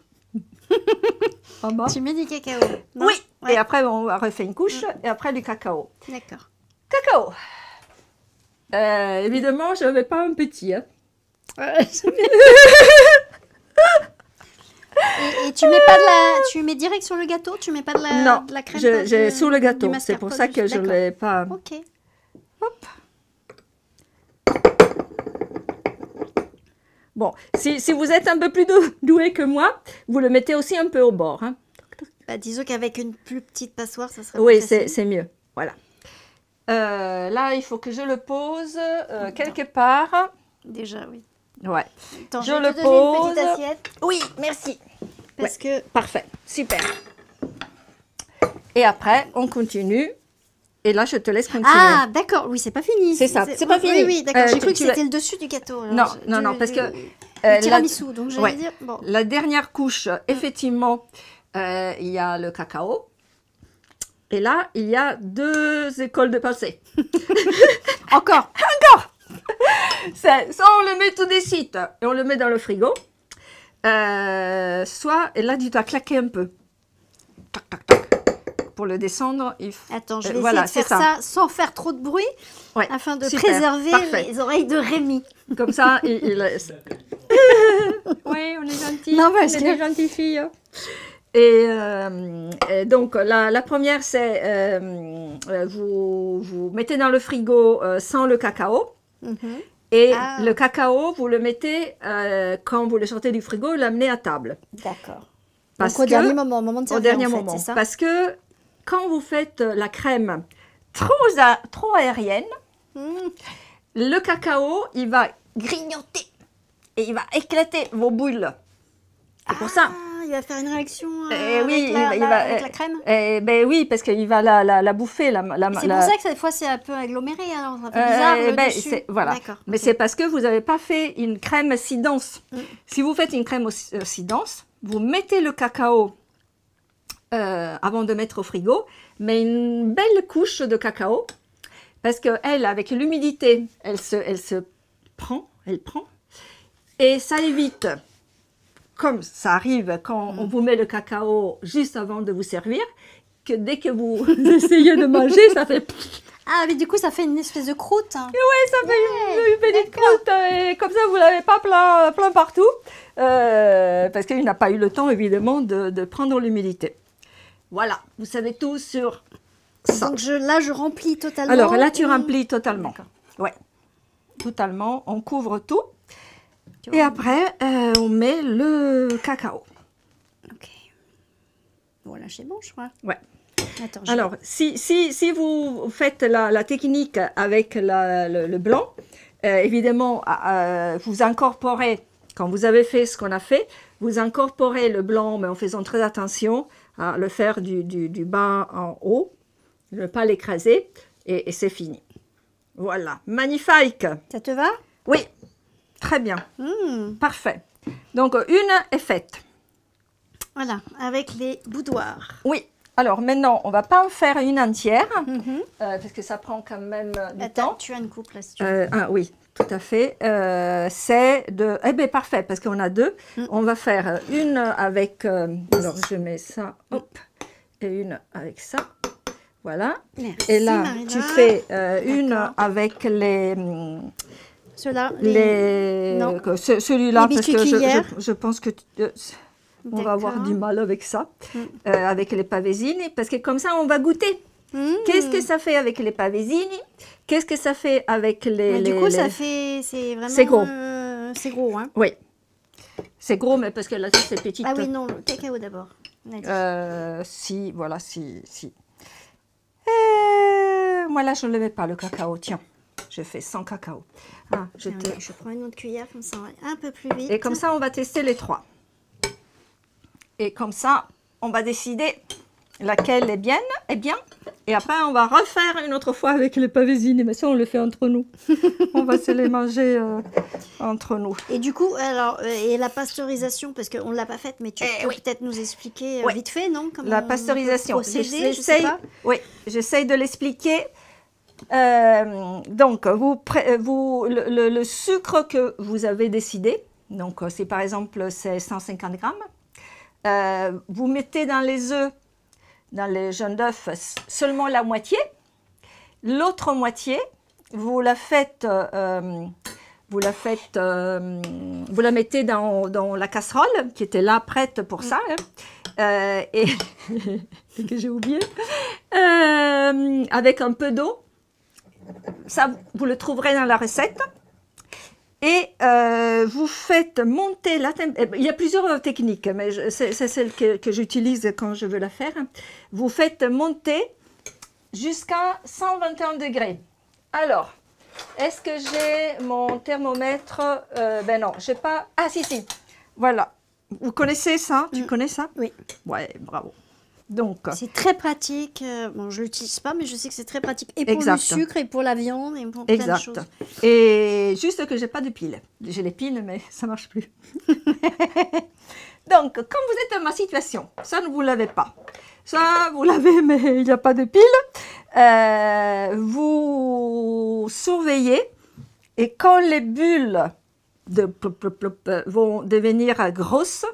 Speaker 1: en bas.
Speaker 2: tu mets du cacao. Non
Speaker 1: Oui,
Speaker 2: Ouais.
Speaker 1: et après, on refait une couche et après du cacao.
Speaker 2: D'accord.
Speaker 1: Cacao. Évidemment, je ne vais pas un petit. Hein.
Speaker 2: Et tu mets pas de la, tu mets direct sur le gâteau, tu mets pas de la,
Speaker 1: Non,
Speaker 2: de la crème
Speaker 1: j'ai
Speaker 2: de-
Speaker 1: sous le
Speaker 2: du
Speaker 1: gâteau. C'est
Speaker 2: mascarpone
Speaker 1: pour ça que je ne
Speaker 2: D'accord.
Speaker 1: l'ai pas.
Speaker 2: Ok.
Speaker 1: Bon, si vous êtes un peu plus doué que moi, vous le mettez aussi un peu au bord. Hein.
Speaker 2: Bah, disons qu'avec une plus petite passoire, ça serait
Speaker 1: Oui,
Speaker 2: plus facile.
Speaker 1: c'est mieux. Voilà. Là, il faut que je le pose quelque part.
Speaker 2: Déjà, oui.
Speaker 1: Ouais.
Speaker 2: Attends,
Speaker 1: Je
Speaker 2: je vais
Speaker 1: le
Speaker 2: te donner une
Speaker 1: pose.
Speaker 2: petite assiette
Speaker 1: Oui, merci.
Speaker 2: parce que
Speaker 1: Parfait, super. Et après, on continue. Et là, je te laisse continuer.
Speaker 2: ah d'accord, oui, c'est pas fini.
Speaker 1: C'est ça, c'est pas
Speaker 2: oui,
Speaker 1: fini.
Speaker 2: Oui, d'accord. J'ai cru que
Speaker 1: tu vas-
Speaker 2: c'était le dessus du gâteau. alors
Speaker 1: Non,
Speaker 2: je-
Speaker 1: non,
Speaker 2: du-
Speaker 1: non, parce que
Speaker 2: le tiramisu, donc j'allais
Speaker 1: ouais.
Speaker 2: dire bon.
Speaker 1: La dernière couche, effectivement, il y a le cacao. Et là, il y a 2 écoles de pensée.
Speaker 2: Encore.
Speaker 1: Soit on le met tout de suite et on le met dans le frigo. Soit, et là, tu dois claquer un peu. Tac, tac, tac. Pour le descendre, il faut...
Speaker 2: Attends, je vais
Speaker 1: voilà,
Speaker 2: essayer de
Speaker 1: c'est
Speaker 2: faire ça sans faire trop de bruit
Speaker 1: Ouais,
Speaker 2: afin de
Speaker 1: super,
Speaker 2: préserver
Speaker 1: parfait.
Speaker 2: les oreilles de Rémi.
Speaker 1: Comme ça, oui, on est gentils.
Speaker 2: Non, parce
Speaker 1: on est
Speaker 2: que-
Speaker 1: des gentilles filles. Et donc, la première, c'est vous mettez dans le frigo sans le cacao.
Speaker 2: Mhm.
Speaker 1: Et
Speaker 2: Ah.
Speaker 1: le cacao, vous le mettez, quand vous le sortez du frigo, l'amenez à table.
Speaker 2: D'accord.
Speaker 1: Parce
Speaker 2: Donc au
Speaker 1: que-
Speaker 2: dernier moment, au moment de
Speaker 1: Au
Speaker 2: servir,
Speaker 1: dernier
Speaker 2: en fait,
Speaker 1: moment.
Speaker 2: c'est ça.
Speaker 1: Parce que quand vous faites la crème trop aérienne,
Speaker 2: Mmh.
Speaker 1: le cacao, il va grignoter et il va éclater vos boules. C'est pour ça.
Speaker 2: Ah, il va faire une réaction
Speaker 1: Eh oui,
Speaker 2: avec,
Speaker 1: il va-
Speaker 2: avec la crème.
Speaker 1: Ben oui, parce qu'il va la bouffer.
Speaker 2: C'est pour ça que cette fois c'est un peu aggloméré, alors ça fait bizarre le dessus.
Speaker 1: voilà.
Speaker 2: D'accord.
Speaker 1: Mais
Speaker 2: ok.
Speaker 1: c'est parce que vous n'avez pas fait une crème si dense. Si vous faites une crème si dense, vous mettez le cacao avant de mettre au frigo, mais une belle couche de cacao, parce qu'elle, avec l'humidité, elle prend, et ça évite, comme ça arrive quand on vous met le cacao juste avant de vous servir, que dès que vous essayez de manger, ça fait...
Speaker 2: Ah, mais du coup ça fait une espèce de croûte. Hein.
Speaker 1: Ça fait une petite croûte et comme ça vous l'avez pas plein partout parce qu'il n'a pas eu le temps évidemment de prendre l'humidité. Voilà, vous savez tout sur ça.
Speaker 2: Donc là je remplis totalement.
Speaker 1: Alors là tu
Speaker 2: et-
Speaker 1: remplis totalement.
Speaker 2: D'accord.
Speaker 1: Ouais, totalement, on couvre tout
Speaker 2: Tu
Speaker 1: et
Speaker 2: vois.
Speaker 1: après on met le cacao.
Speaker 2: Ok. Bon là c'est bon je crois.
Speaker 1: Ouais.
Speaker 2: Attends,
Speaker 1: Alors, si vous faites la technique avec le blanc, évidemment, vous incorporez, quand vous avez fait ce qu'on a fait, vous incorporez le blanc, mais en faisant très attention à le faire du bas en haut, ne pas l'écraser, et c'est fini. Voilà, magnifique.
Speaker 2: Ça te va?
Speaker 1: Oui, très bien, parfait. Donc, une est faite.
Speaker 2: Voilà, avec les boudoirs.
Speaker 1: Oui. Alors maintenant, on va pas en faire une entière, parce que ça prend quand même du
Speaker 2: Attends,
Speaker 1: temps.
Speaker 2: tu as une coupe là si tu veux.
Speaker 1: Ah oui, tout à fait. C'est de... Eh bien, parfait, parce qu'on a deux. On va faire une avec... alors, je mets ça, hop, et une avec ça. Voilà.
Speaker 2: Merci,
Speaker 1: Et là,
Speaker 2: Marina.
Speaker 1: tu fais une
Speaker 2: D'accord.
Speaker 1: avec les...
Speaker 2: Ceux-là,
Speaker 1: Non, celui-là,
Speaker 2: Les
Speaker 1: parce
Speaker 2: biscuits
Speaker 1: que
Speaker 2: cuillères.
Speaker 1: je pense que on va avoir du mal avec ça, avec les pavesini, parce que comme ça, on va goûter. Qu'est-ce que ça fait avec les pavesini? Qu'est-ce que ça fait avec les...
Speaker 2: Du coup, ça fait... C'est vraiment...
Speaker 1: C'est gros.
Speaker 2: C'est gros, hein.
Speaker 1: Oui. C'est gros, mais parce que là, c'est petite.
Speaker 2: Ah oui, non, le cacao d'abord. On a dit.
Speaker 1: Si, voilà, si. Moi, là, je ne le mets pas, le cacao. Tiens, je fais sans cacao. Ah,
Speaker 2: Je prends une autre cuillère, comme ça, on va aller un peu plus vite.
Speaker 1: Et comme ça, on va tester les trois. Et comme ça, on va décider laquelle est bien. Et après, on va refaire une autre fois avec les pavesini. Mais ça, on le fait entre nous. On va se les manger entre nous.
Speaker 2: Et du coup, alors, et la pasteurisation, parce qu'on ne l'a pas faite, mais tu peux peut-être nous expliquer
Speaker 1: Ouais.
Speaker 2: vite fait, non? Comment
Speaker 1: La
Speaker 2: on
Speaker 1: pasteurisation,
Speaker 2: peut procéder, je sais pas.
Speaker 1: oui, j'essaye de l'expliquer. Donc, le sucre que vous avez décidé, donc si par exemple c'est 150 grammes, vous mettez dans les œufs, dans les jaunes d'œufs, seulement la moitié. L'autre moitié, vous la mettez dans la casserole qui était là prête pour ça. Et que j'ai oublié, avec un peu d'eau. Ça, vous le trouverez dans la recette. Et vous faites monter la température. Il y a plusieurs techniques, mais c'est celle que j'utilise quand je veux la faire. Vous faites monter jusqu'à 121 degrés. Alors, est-ce que j'ai mon thermomètre? Ben non, je n'ai pas. Ah, si. Voilà. Vous connaissez ça? Tu connais ça?
Speaker 2: Oui.
Speaker 1: Ouais, bravo. Donc,
Speaker 2: c'est très pratique. Bon, je ne l'utilise pas, mais je sais que c'est très pratique. Et pour
Speaker 1: exact.
Speaker 2: le sucre, et pour la viande, et pour plein de choses.
Speaker 1: Et juste que j'ai pas de pile. J'ai les piles, mais ça marche plus. Donc, comme vous êtes dans ma situation, ça ne vous l'avez pas. Ça, vous l'avez, mais il n'y a pas de pile. Vous surveillez. Et quand les bulles vont devenir grosses,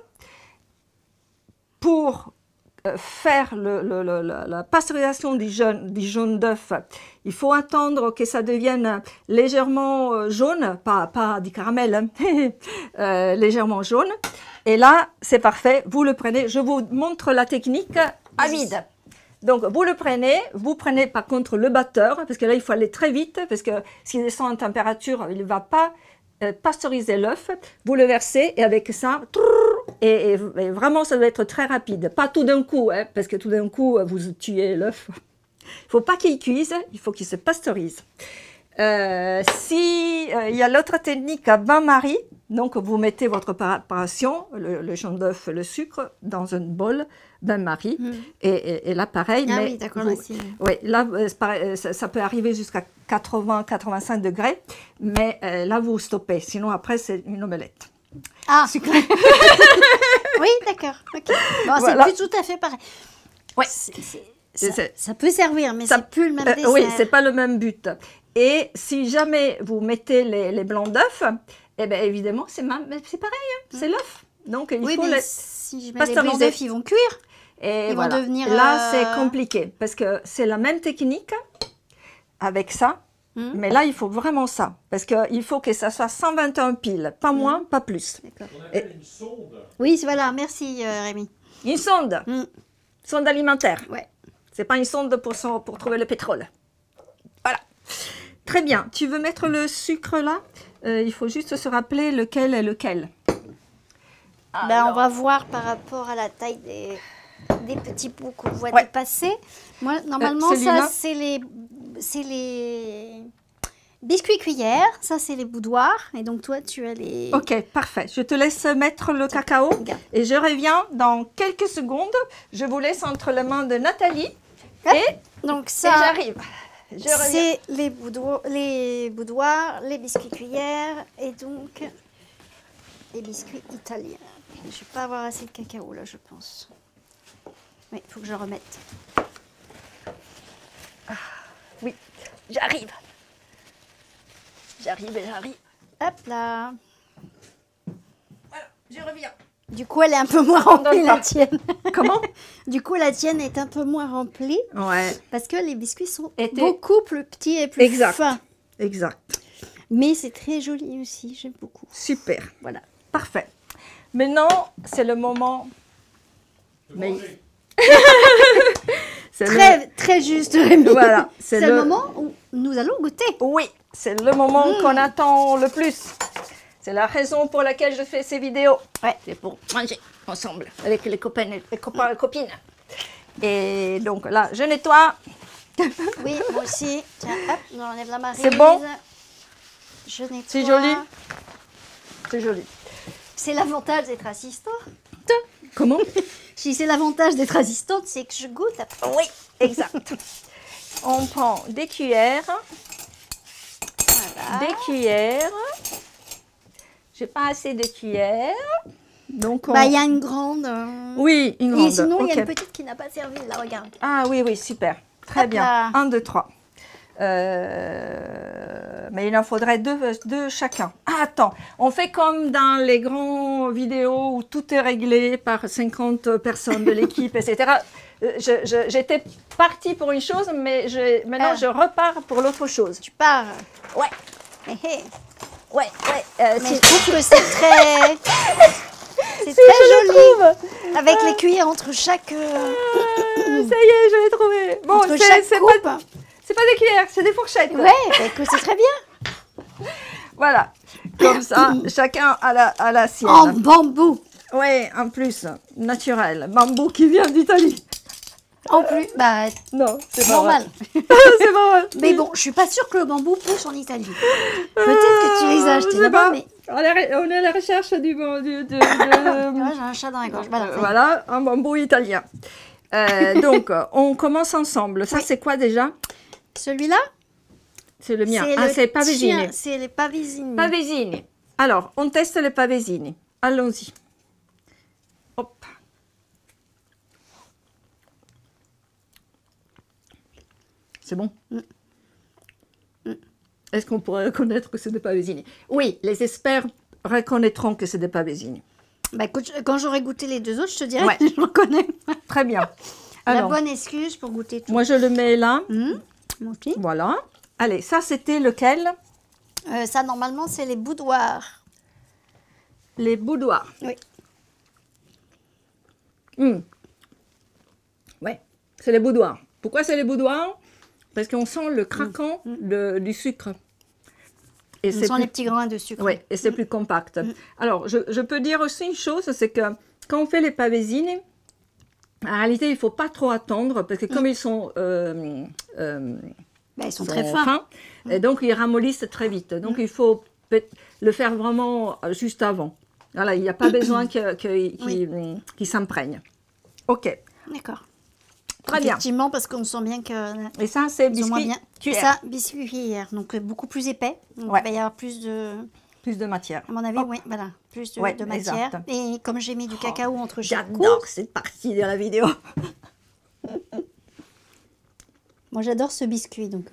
Speaker 1: pour faire la pasteurisation du jaune d'œuf, il faut attendre que ça devienne légèrement jaune, pas du caramel, hein, légèrement jaune. Et là, c'est parfait, vous le prenez. Je vous montre la technique à vide. Donc, vous prenez par contre le batteur, parce que là, il faut aller très vite, parce que s'il descend en température, il ne va pas pasteuriser l'œuf. Vous le versez et avec ça, et vraiment, ça doit être très rapide. Pas tout d'un coup, hein, parce que tout d'un coup, vous tuez l'œuf. Il ne faut pas qu'il cuise, il faut qu'il se pasteurise. Il y a l'autre technique à bain-marie, donc vous mettez votre préparation, le jaune d'œuf, le sucre, dans un bol bain-marie. Et là, pareil.
Speaker 2: Ah
Speaker 1: mais
Speaker 2: oui, d'accord.
Speaker 1: Oui, là, ça peut arriver jusqu'à 80-85 degrés, mais là, vous stoppez. Sinon, après, c'est une omelette.
Speaker 2: Ah, super. Oui, d'accord. Okay. Bon, voilà. C'est plus tout à fait pareil.
Speaker 1: Ouais.
Speaker 2: Ça peut servir, mais c'est plus le même dessert.
Speaker 1: Oui, c'est pas le même but. Et si jamais vous mettez les blancs d'œufs, eh bien évidemment, c'est pareil, hein, c'est l'œuf. Donc il faut les
Speaker 2: si je mets les blancs d'œufs, ils vont cuire.
Speaker 1: Et
Speaker 2: ils
Speaker 1: voilà.
Speaker 2: vont devenir...
Speaker 1: Là, c'est compliqué, parce que c'est la même technique avec ça. Mais là, il faut vraiment ça, parce qu'il faut que ça soit 121 piles, pas moins, pas plus.
Speaker 3: On appelle une sonde.
Speaker 2: Oui, voilà, merci Rémi.
Speaker 1: Une sonde, sonde alimentaire.
Speaker 2: Ouais.
Speaker 1: C'est pas une sonde pour trouver le pétrole. Voilà. Très bien. Tu veux mettre le sucre là? Il faut juste se rappeler lequel est lequel.
Speaker 2: Ben, on va voir par rapport à la taille des... des petits bouts qu'on voit
Speaker 1: Ouais.
Speaker 2: dépasser. Moi, normalement,
Speaker 1: celui-là.
Speaker 2: ça, c'est les biscuits cuillères. Ça, c'est les boudoirs. Et donc, toi, tu as les...
Speaker 1: Ok, parfait. Je te laisse mettre le cacao
Speaker 2: Regarde.
Speaker 1: et je reviens dans quelques secondes. Je vous laisse entre les mains de Nathalie
Speaker 2: Hop.
Speaker 1: et
Speaker 2: Donc,
Speaker 1: et
Speaker 2: ça,
Speaker 1: j'arrive. Je reviens.
Speaker 2: c'est les boudoirs, les biscuits cuillères et donc les biscuits italiens. Je ne vais pas avoir assez de cacao, là, je pense. Oui, il faut que je remette.
Speaker 1: Oui, j'arrive. J'arrive et j'arrive.
Speaker 2: Hop là.
Speaker 1: Voilà, je reviens.
Speaker 2: Du coup, elle est un peu moins remplie, la
Speaker 1: pas.
Speaker 2: tienne.
Speaker 1: Comment?
Speaker 2: Du coup, la tienne est un peu moins remplie
Speaker 1: Ouais,
Speaker 2: parce que les biscuits sont
Speaker 1: Était-
Speaker 2: beaucoup plus petits et plus
Speaker 1: Exact.
Speaker 2: fins.
Speaker 1: exact.
Speaker 2: Mais c'est très joli aussi, j'aime beaucoup.
Speaker 1: Super.
Speaker 2: Voilà.
Speaker 1: Parfait. Maintenant, c'est le moment.
Speaker 3: De
Speaker 1: Mais-
Speaker 3: manger.
Speaker 1: C'est
Speaker 2: Très juste, Rémi.
Speaker 1: Voilà,
Speaker 2: C'est le moment où nous allons goûter.
Speaker 1: Oui, c'est le moment qu'on attend le plus. C'est la raison pour laquelle je fais ces vidéos.
Speaker 2: Ouais.
Speaker 1: C'est pour manger ensemble avec les copains et copines. Et donc là, je nettoie.
Speaker 2: Oui, moi aussi. Tiens, hop, on enlève la maryse.
Speaker 1: C'est bon?
Speaker 2: Je nettoie.
Speaker 1: C'est joli. C'est joli.
Speaker 2: C'est l'avantage d'être assistante.
Speaker 1: Comment?
Speaker 2: Si c'est l'avantage d'être assistante, c'est que je goûte après.
Speaker 1: Oui, exact. On prend des cuillères.
Speaker 2: Voilà.
Speaker 1: Des cuillères. J'ai pas assez de cuillères. Donc on...
Speaker 2: Bah, il y a une grande.
Speaker 1: Oui, une grande.
Speaker 2: Et sinon, il y a
Speaker 1: Ok.
Speaker 2: une petite qui n'a pas servi. Là, regarde.
Speaker 1: Ah oui, oui, super. Très
Speaker 2: Hop
Speaker 1: bien.
Speaker 2: là.
Speaker 1: 1, 2, 3. Mais il en faudrait deux chacun. Ah, attends, on fait comme dans les grands vidéos où tout est réglé par 50 personnes de l'équipe, etc. J'étais partie pour une chose, mais maintenant
Speaker 2: Ah.
Speaker 1: je repars pour l'autre chose.
Speaker 2: Tu pars.
Speaker 1: Ouais,
Speaker 2: Hé, hé.
Speaker 1: ouais.
Speaker 2: Mais je trouve que c'est très. C'est très joli. Avec les cuillères entre chaque.
Speaker 1: Ça y est, je l'ai trouvé. Bon,
Speaker 2: entre chaque
Speaker 1: c'est
Speaker 2: coupe.
Speaker 1: pas des cuillères, c'est des fourchettes.
Speaker 2: Ouais, bah, écoute, c'est très bien.
Speaker 1: Voilà, comme ça, chacun a la sienne.
Speaker 2: En bambou.
Speaker 1: Oui, en plus, naturel. Bambou qui vient d'Italie.
Speaker 2: En plus, bah,
Speaker 1: Non, c'est pas
Speaker 2: normal.
Speaker 1: vrai. C'est pas vrai.
Speaker 2: Mais bon, je suis pas sûre que le bambou pousse en Italie. Peut-être que tu les as achetés
Speaker 1: Je sais
Speaker 2: là-bas,
Speaker 1: pas.
Speaker 2: mais.
Speaker 1: On est à la recherche du bon.
Speaker 2: Ouais, j'ai un chat dans la gorge. Voilà. ça y est.
Speaker 1: Voilà, un bambou italien. Donc, on commence ensemble. Ça,
Speaker 2: Oui.
Speaker 1: c'est quoi déjà?
Speaker 2: Celui-là,
Speaker 1: C'est le mien.
Speaker 2: le
Speaker 1: C'est Pavesini.
Speaker 2: tien, c'est les Pavesini.
Speaker 1: Pavesini. Alors, on teste les Pavesini. Allons-y. Hop. C'est bon? Est-ce qu'on pourrait reconnaître que c'est des Pavesini? Oui, les experts reconnaîtront que c'est des Pavesini.
Speaker 2: Bah écoute, quand j'aurai goûté les deux autres, je te dirai
Speaker 1: Ouais.
Speaker 2: que je reconnais.
Speaker 1: Très bien.
Speaker 2: La
Speaker 1: Alors,
Speaker 2: bonne excuse pour goûter tout.
Speaker 1: moi, je le mets là.
Speaker 2: Mon petit.
Speaker 1: Voilà. Allez, ça, c'était lequel?
Speaker 2: Ça, normalement, c'est les boudoirs.
Speaker 1: Les boudoirs.
Speaker 2: Oui.
Speaker 1: Ouais, c'est les boudoirs. Pourquoi c'est les boudoirs? Parce qu'on sent le craquant du sucre. Et
Speaker 2: Ce
Speaker 1: c'est
Speaker 2: sont
Speaker 1: plus...
Speaker 2: les petits grains de sucre.
Speaker 1: Oui, et c'est plus compact. Alors, je peux dire aussi une chose, c'est que quand on fait les Pavesini, en réalité, il ne faut pas trop attendre, parce que comme ils sont...
Speaker 2: Bah, ils sont très fins.
Speaker 1: et donc ils ramollissent très vite. Donc il faut le faire vraiment juste avant. Voilà, il n'y a pas besoin qu'il s'imprègne. Ok,
Speaker 2: D'accord.
Speaker 1: très bien.
Speaker 2: Effectivement, parce qu'on sent bien que.
Speaker 1: Et ça, c'est
Speaker 2: Ils sont moins
Speaker 1: biscuit
Speaker 2: bien. Et
Speaker 1: cuillère.
Speaker 2: ça, biscuit cuillère. Donc beaucoup plus épais. Donc
Speaker 1: Ouais.
Speaker 2: il va y avoir plus de.
Speaker 1: Plus de matière.
Speaker 2: À mon avis,
Speaker 1: Hop.
Speaker 2: oui, voilà. Plus de,
Speaker 1: Ouais,
Speaker 2: de matière.
Speaker 1: exact.
Speaker 2: Et comme j'ai mis du cacao entre chaque
Speaker 1: J'adore
Speaker 2: coupe.
Speaker 1: cette partie de la vidéo.
Speaker 2: Moi, j'adore ce biscuit. Donc,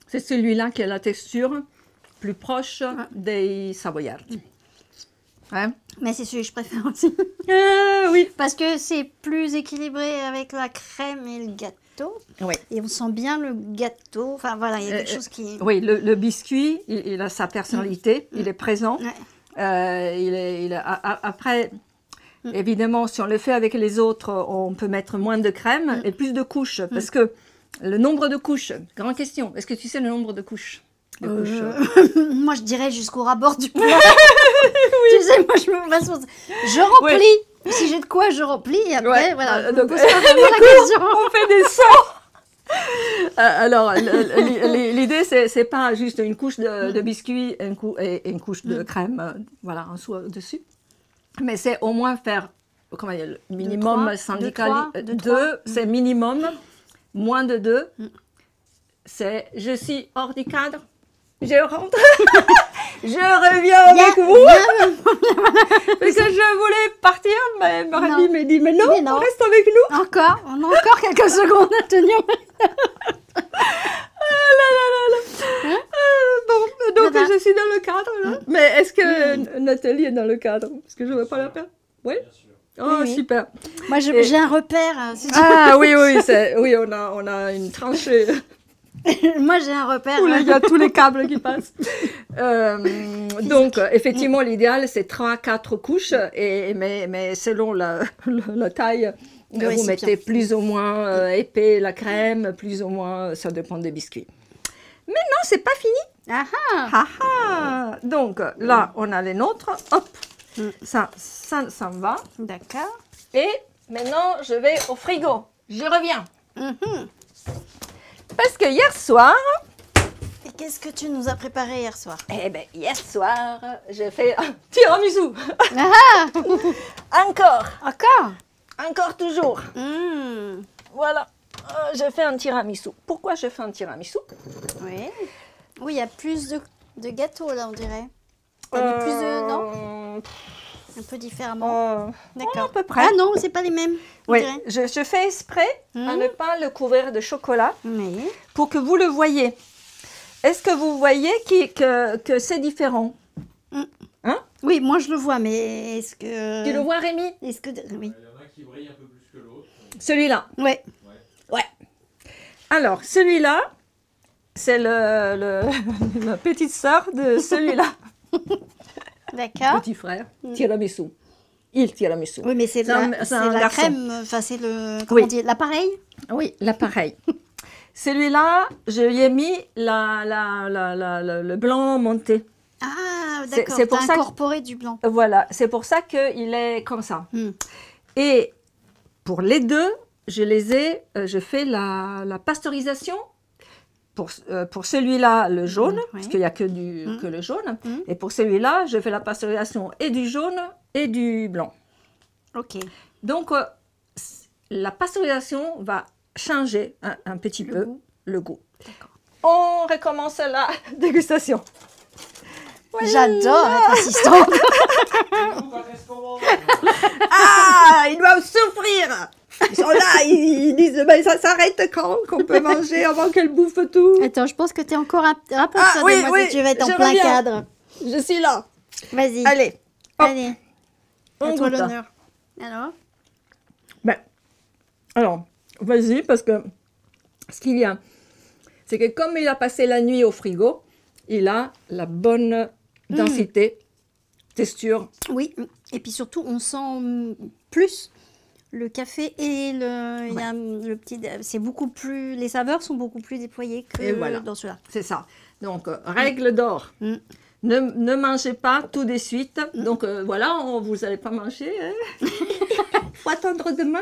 Speaker 1: C'est celui-là qui a la texture plus proche des savoyards. Hein?
Speaker 2: Mais c'est celui que je préfère aussi.
Speaker 1: Oui.
Speaker 2: Parce que c'est plus équilibré avec la crème et le gâteau.
Speaker 1: Oui.
Speaker 2: Et on sent bien le gâteau. Enfin, voilà, il y a quelque chose qui.
Speaker 1: Oui, le biscuit, il a sa personnalité, il est présent.
Speaker 2: Ouais.
Speaker 1: Après, évidemment, si on le fait avec les autres, on peut mettre moins de crème et plus de couches. Parce que le nombre de couches, grande question, est-ce que tu sais le nombre de couches?
Speaker 2: Moi, je dirais jusqu'au rabord du plat. Tu sais, moi, je me passe. Je remplis Si j'ai de quoi, je remplis et après,
Speaker 1: Ouais,
Speaker 2: voilà. Je
Speaker 1: donc,
Speaker 2: me pose pas vraiment la question.
Speaker 1: on fait des sons. Alors, l'idée, c'est pas juste une couche de biscuits et une couche de crème, voilà, en dessous, dessus. Mais c'est au moins faire, comment dire, le minimum
Speaker 2: trois,
Speaker 1: syndical.
Speaker 2: de trois.
Speaker 1: C'est minimum. Moins de 2, c'est je suis hors du cadre. Je rentre. Je reviens avec vous. Parce que je voulais partir, mais Marie m'a dit mais non, reste avec nous.
Speaker 2: Encore, on a encore quelques secondes à tenir.
Speaker 1: Bon, donc
Speaker 2: Voilà.
Speaker 1: je suis dans le cadre là. Mais est-ce que Nathalie est dans le cadre? Parce que je ne veux pas la perdre. Oui. Oh,
Speaker 2: Oui.
Speaker 1: super.
Speaker 2: Moi, j'ai un repère. Si tu
Speaker 1: Ah oui, oui, on a une tranchée.
Speaker 2: Moi, j'ai un repère.
Speaker 1: Il y a tous les câbles qui passent. Donc, effectivement, l'idéal, c'est 3-4 couches, mais selon la taille,
Speaker 2: Du
Speaker 1: vous mettez
Speaker 2: récipient.
Speaker 1: plus ou moins épais la crème, plus ou moins, ça dépend des biscuits. Mais non, c'est pas fini.
Speaker 2: Ah ah.
Speaker 1: Ah ah. Donc, là, on a les nôtres. Hop, ça va.
Speaker 2: D'accord.
Speaker 1: Et maintenant, je vais au frigo. Je reviens.
Speaker 2: Mhm.
Speaker 1: Parce que hier soir,
Speaker 2: Et qu'est-ce que tu nous as préparé hier soir?
Speaker 1: hier soir, j'ai fait un tiramisu.
Speaker 2: Ah, encore?
Speaker 1: Toujours.
Speaker 2: Hmm.
Speaker 1: Voilà, j'ai fait un tiramisu. Pourquoi j'ai fait un tiramisu?
Speaker 2: Oui. Oui, il y a plus de gâteaux là, on dirait. T'as mis plus de... Non? Un peu différemment. D'accord.
Speaker 1: à peu près.
Speaker 2: Ah non, c'est pas les mêmes. on
Speaker 1: Oui,
Speaker 2: dirait.
Speaker 1: je fais exprès à ne pas le couvrir de chocolat
Speaker 2: Oui.
Speaker 1: pour que vous le voyez. Est-ce que vous voyez que c'est différent?
Speaker 2: Oui, moi je le vois, mais est-ce que...
Speaker 1: Tu le vois, Rémi?
Speaker 2: Est-ce que... Oui.
Speaker 3: Il y en a qui brillent un peu plus que l'autre.
Speaker 1: Celui-là.
Speaker 2: Ouais.
Speaker 1: Ouais. Alors, celui-là, c'est la petite sœur de celui-là.
Speaker 2: D'accord.
Speaker 1: Petit frère, tiramisu. Il tiramisu.
Speaker 2: Oui, mais c'est
Speaker 1: C'est un-
Speaker 2: la,
Speaker 1: c'est
Speaker 2: c'est
Speaker 1: un
Speaker 2: la
Speaker 1: garçon.
Speaker 2: crème, enfin c'est le... Comment
Speaker 1: Oui.
Speaker 2: on dit? L'appareil?
Speaker 1: Oui, l'appareil. Celui-là, je lui ai mis le blanc monté.
Speaker 2: Ah,
Speaker 1: C'est-
Speaker 2: d'accord.
Speaker 1: c'est pour
Speaker 2: T'as
Speaker 1: ça que-
Speaker 2: incorporé du blanc.
Speaker 1: Voilà, c'est pour ça qu'il est comme ça.
Speaker 2: Hmm.
Speaker 1: Et pour les deux, je fais la pasteurisation. Pour celui-là, le jaune,
Speaker 2: oui.
Speaker 1: parce qu'il n'y a que le jaune. Et pour celui-là, je fais la pasteurisation et du jaune et du blanc.
Speaker 2: Ok.
Speaker 1: Donc, la pasteurisation va changer un petit peu le goût.
Speaker 2: D'accord.
Speaker 1: On recommence la dégustation.
Speaker 2: J'adore être assistante.
Speaker 3: Vous, quand est-ce qu'on mange?
Speaker 1: Ah, ils doivent souffrir. Ils sont là, ils disent, mais ça s'arrête quand qu'on peut manger avant qu'elle bouffe tout.
Speaker 2: Attends, je pense que tu es encore un peu
Speaker 1: Ah,
Speaker 2: ça,
Speaker 1: oui,
Speaker 2: moi,
Speaker 1: oui,
Speaker 2: si tu vas être en
Speaker 1: je
Speaker 2: plein
Speaker 1: reviens.
Speaker 2: cadre.
Speaker 1: Je suis là.
Speaker 2: Vas-y.
Speaker 1: Allez, hop,
Speaker 2: Allez.
Speaker 1: on
Speaker 2: À toi
Speaker 1: goûte.
Speaker 2: l'honneur. Alors?
Speaker 1: Ben, alors, vas-y, parce que ce qu'il y a, c'est que comme il a passé la nuit au frigo, il a la bonne densité, texture.
Speaker 2: Oui. Et puis surtout, on sent plus le café et il y a le petit... C'est beaucoup plus... Les saveurs sont beaucoup plus déployées que
Speaker 1: Et voilà.
Speaker 2: dans celui-là.
Speaker 1: C'est ça. Donc, règle d'or.
Speaker 2: Mm.
Speaker 1: Ne mangez pas tout de suite. Donc, voilà, vous n'allez pas manger. Il faut attendre demain.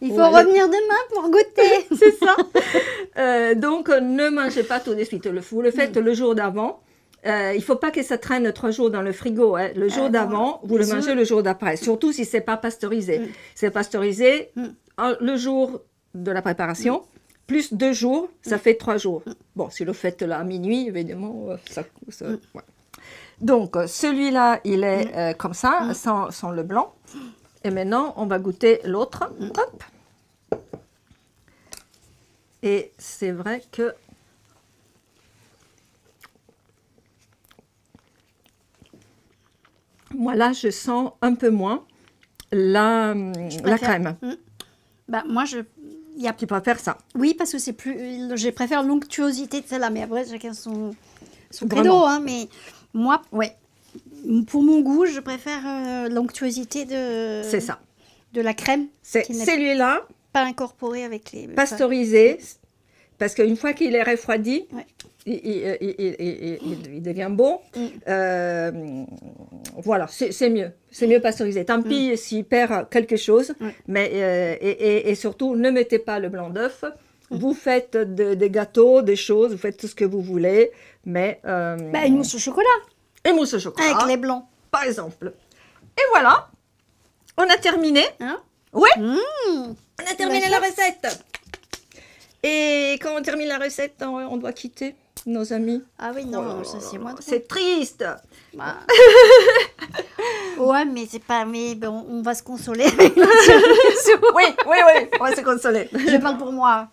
Speaker 2: Il faut
Speaker 1: Voilà.
Speaker 2: revenir demain pour goûter.
Speaker 1: C'est ça. Donc, ne mangez pas tout de suite. Vous le faites le jour d'avant. Il ne faut pas que ça traîne 3 jours dans le frigo. Hein. Le jour
Speaker 2: non.
Speaker 1: d'avant, vous le mangez le jour d'après. Surtout si ce n'est pas pasteurisé. C'est pasteurisé le jour de la préparation. Plus 2 jours, ça fait 3 jours. Bon, si vous le faites là à minuit, évidemment, ouais. Donc, celui-là, il est comme ça, sans le blanc. Et maintenant, on va goûter l'autre. Hop. Et c'est vrai que... Moi, là, je sens un peu moins la crème.
Speaker 2: Bah, moi,
Speaker 1: Tu préfères ça?
Speaker 2: oui, parce que c'est plus... Je préfère l'onctuosité de celle-là. Mais après, chacun son
Speaker 1: Vraiment.
Speaker 2: credo. Hein, mais moi,
Speaker 1: Ouais,
Speaker 2: pour mon goût, je préfère l'onctuosité
Speaker 1: c'est ça.
Speaker 2: de la crème.
Speaker 1: C'est
Speaker 2: qui n'est
Speaker 1: celui-là,
Speaker 2: pas incorporée avec les...
Speaker 1: pasteurisé, parce qu'une fois qu'il est refroidi,
Speaker 2: Ouais.
Speaker 1: il devient bon. Voilà, c'est mieux. C'est mieux pasteurisé. Tant pis s'il perd quelque chose, mais et surtout, ne mettez pas le blanc d'œuf. Vous faites des gâteaux, des choses, vous faites tout ce que vous voulez, mais...
Speaker 2: Une mousse au chocolat,
Speaker 1: et mousse au chocolat,
Speaker 2: avec les blancs.
Speaker 1: par exemple. Et voilà, on a terminé.
Speaker 2: Hein?
Speaker 1: Ouais,
Speaker 2: Mmh.
Speaker 1: on a terminé la recette. Et quand on termine la recette, on doit quitter nos amis.
Speaker 2: Ah oui, non,
Speaker 1: Oh là
Speaker 2: ça c'est
Speaker 1: là
Speaker 2: moins
Speaker 1: là,
Speaker 2: drôle.
Speaker 1: c'est triste.
Speaker 2: Bah. Ouais, mais c'est pas... Mais bon, on va se consoler avec la tiramisu.
Speaker 1: Oui, on va se consoler.
Speaker 2: Je parle pour moi.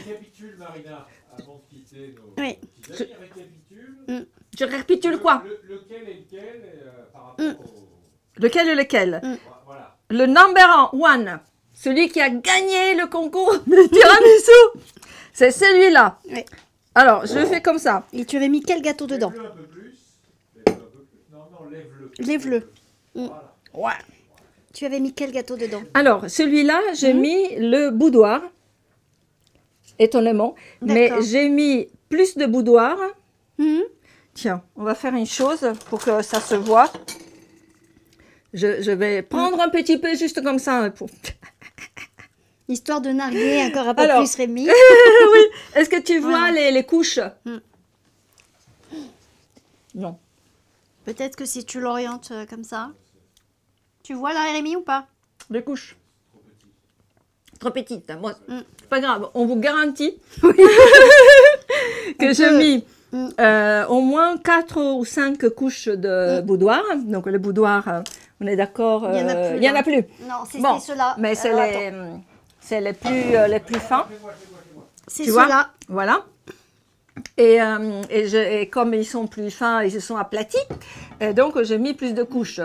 Speaker 3: Récapitule, Marina, avant de quitter nos
Speaker 2: Oui.
Speaker 3: petits amis, récapitule.
Speaker 1: Je récapitule quoi?
Speaker 3: Lequel est lequel par rapport au...
Speaker 1: Lequel est lequel?
Speaker 3: Voilà.
Speaker 1: Le number one, celui qui a gagné le concours de tiramisu, c'est celui-là.
Speaker 2: Oui.
Speaker 1: Alors, je fais comme ça.
Speaker 2: Et tu avais mis quel gâteau dedans?
Speaker 3: Lève-le un peu plus. Lève-le un peu plus. Non, lève-le.
Speaker 2: Lève-le.
Speaker 3: Voilà.
Speaker 1: Ouais.
Speaker 2: Tu avais mis quel gâteau dedans?
Speaker 1: Alors, celui-là, j'ai mis le boudoir, étonnamment, mais
Speaker 2: D'accord.
Speaker 1: j'ai mis plus de boudoir.
Speaker 2: Mhm.
Speaker 1: Tiens, on va faire une chose pour que ça se voit. Je vais prendre un petit peu juste comme ça. Pour...
Speaker 2: Histoire de narguer encore un peu
Speaker 1: Alors.
Speaker 2: plus Rémi.
Speaker 1: Oui, est-ce que tu vois
Speaker 2: Voilà.
Speaker 1: les couches?
Speaker 2: Mm.
Speaker 1: Non.
Speaker 2: Peut-être que si tu l'orientes comme ça. Tu vois là, Rémi, ou pas?
Speaker 1: Les couches. Trop petites. Moi,
Speaker 2: Mm.
Speaker 1: c'est pas grave. On vous garantit que
Speaker 2: On
Speaker 1: j'ai
Speaker 2: peut.
Speaker 1: mis
Speaker 2: Mm.
Speaker 1: au moins 4 ou 5 couches de boudoir. Donc, le boudoir, on est d'accord,
Speaker 2: Il y en a plus,
Speaker 1: il y en a
Speaker 2: hein.
Speaker 1: plus.
Speaker 2: Non, c'est
Speaker 1: Bon,
Speaker 2: ceux-là.
Speaker 1: mais c'est
Speaker 2: Attends.
Speaker 1: les plus fins.
Speaker 2: C'est
Speaker 1: tu vois?
Speaker 2: ceux-là.
Speaker 1: Voilà. Et comme ils sont plus fins, ils se sont aplatis, et donc j'ai mis plus de couches.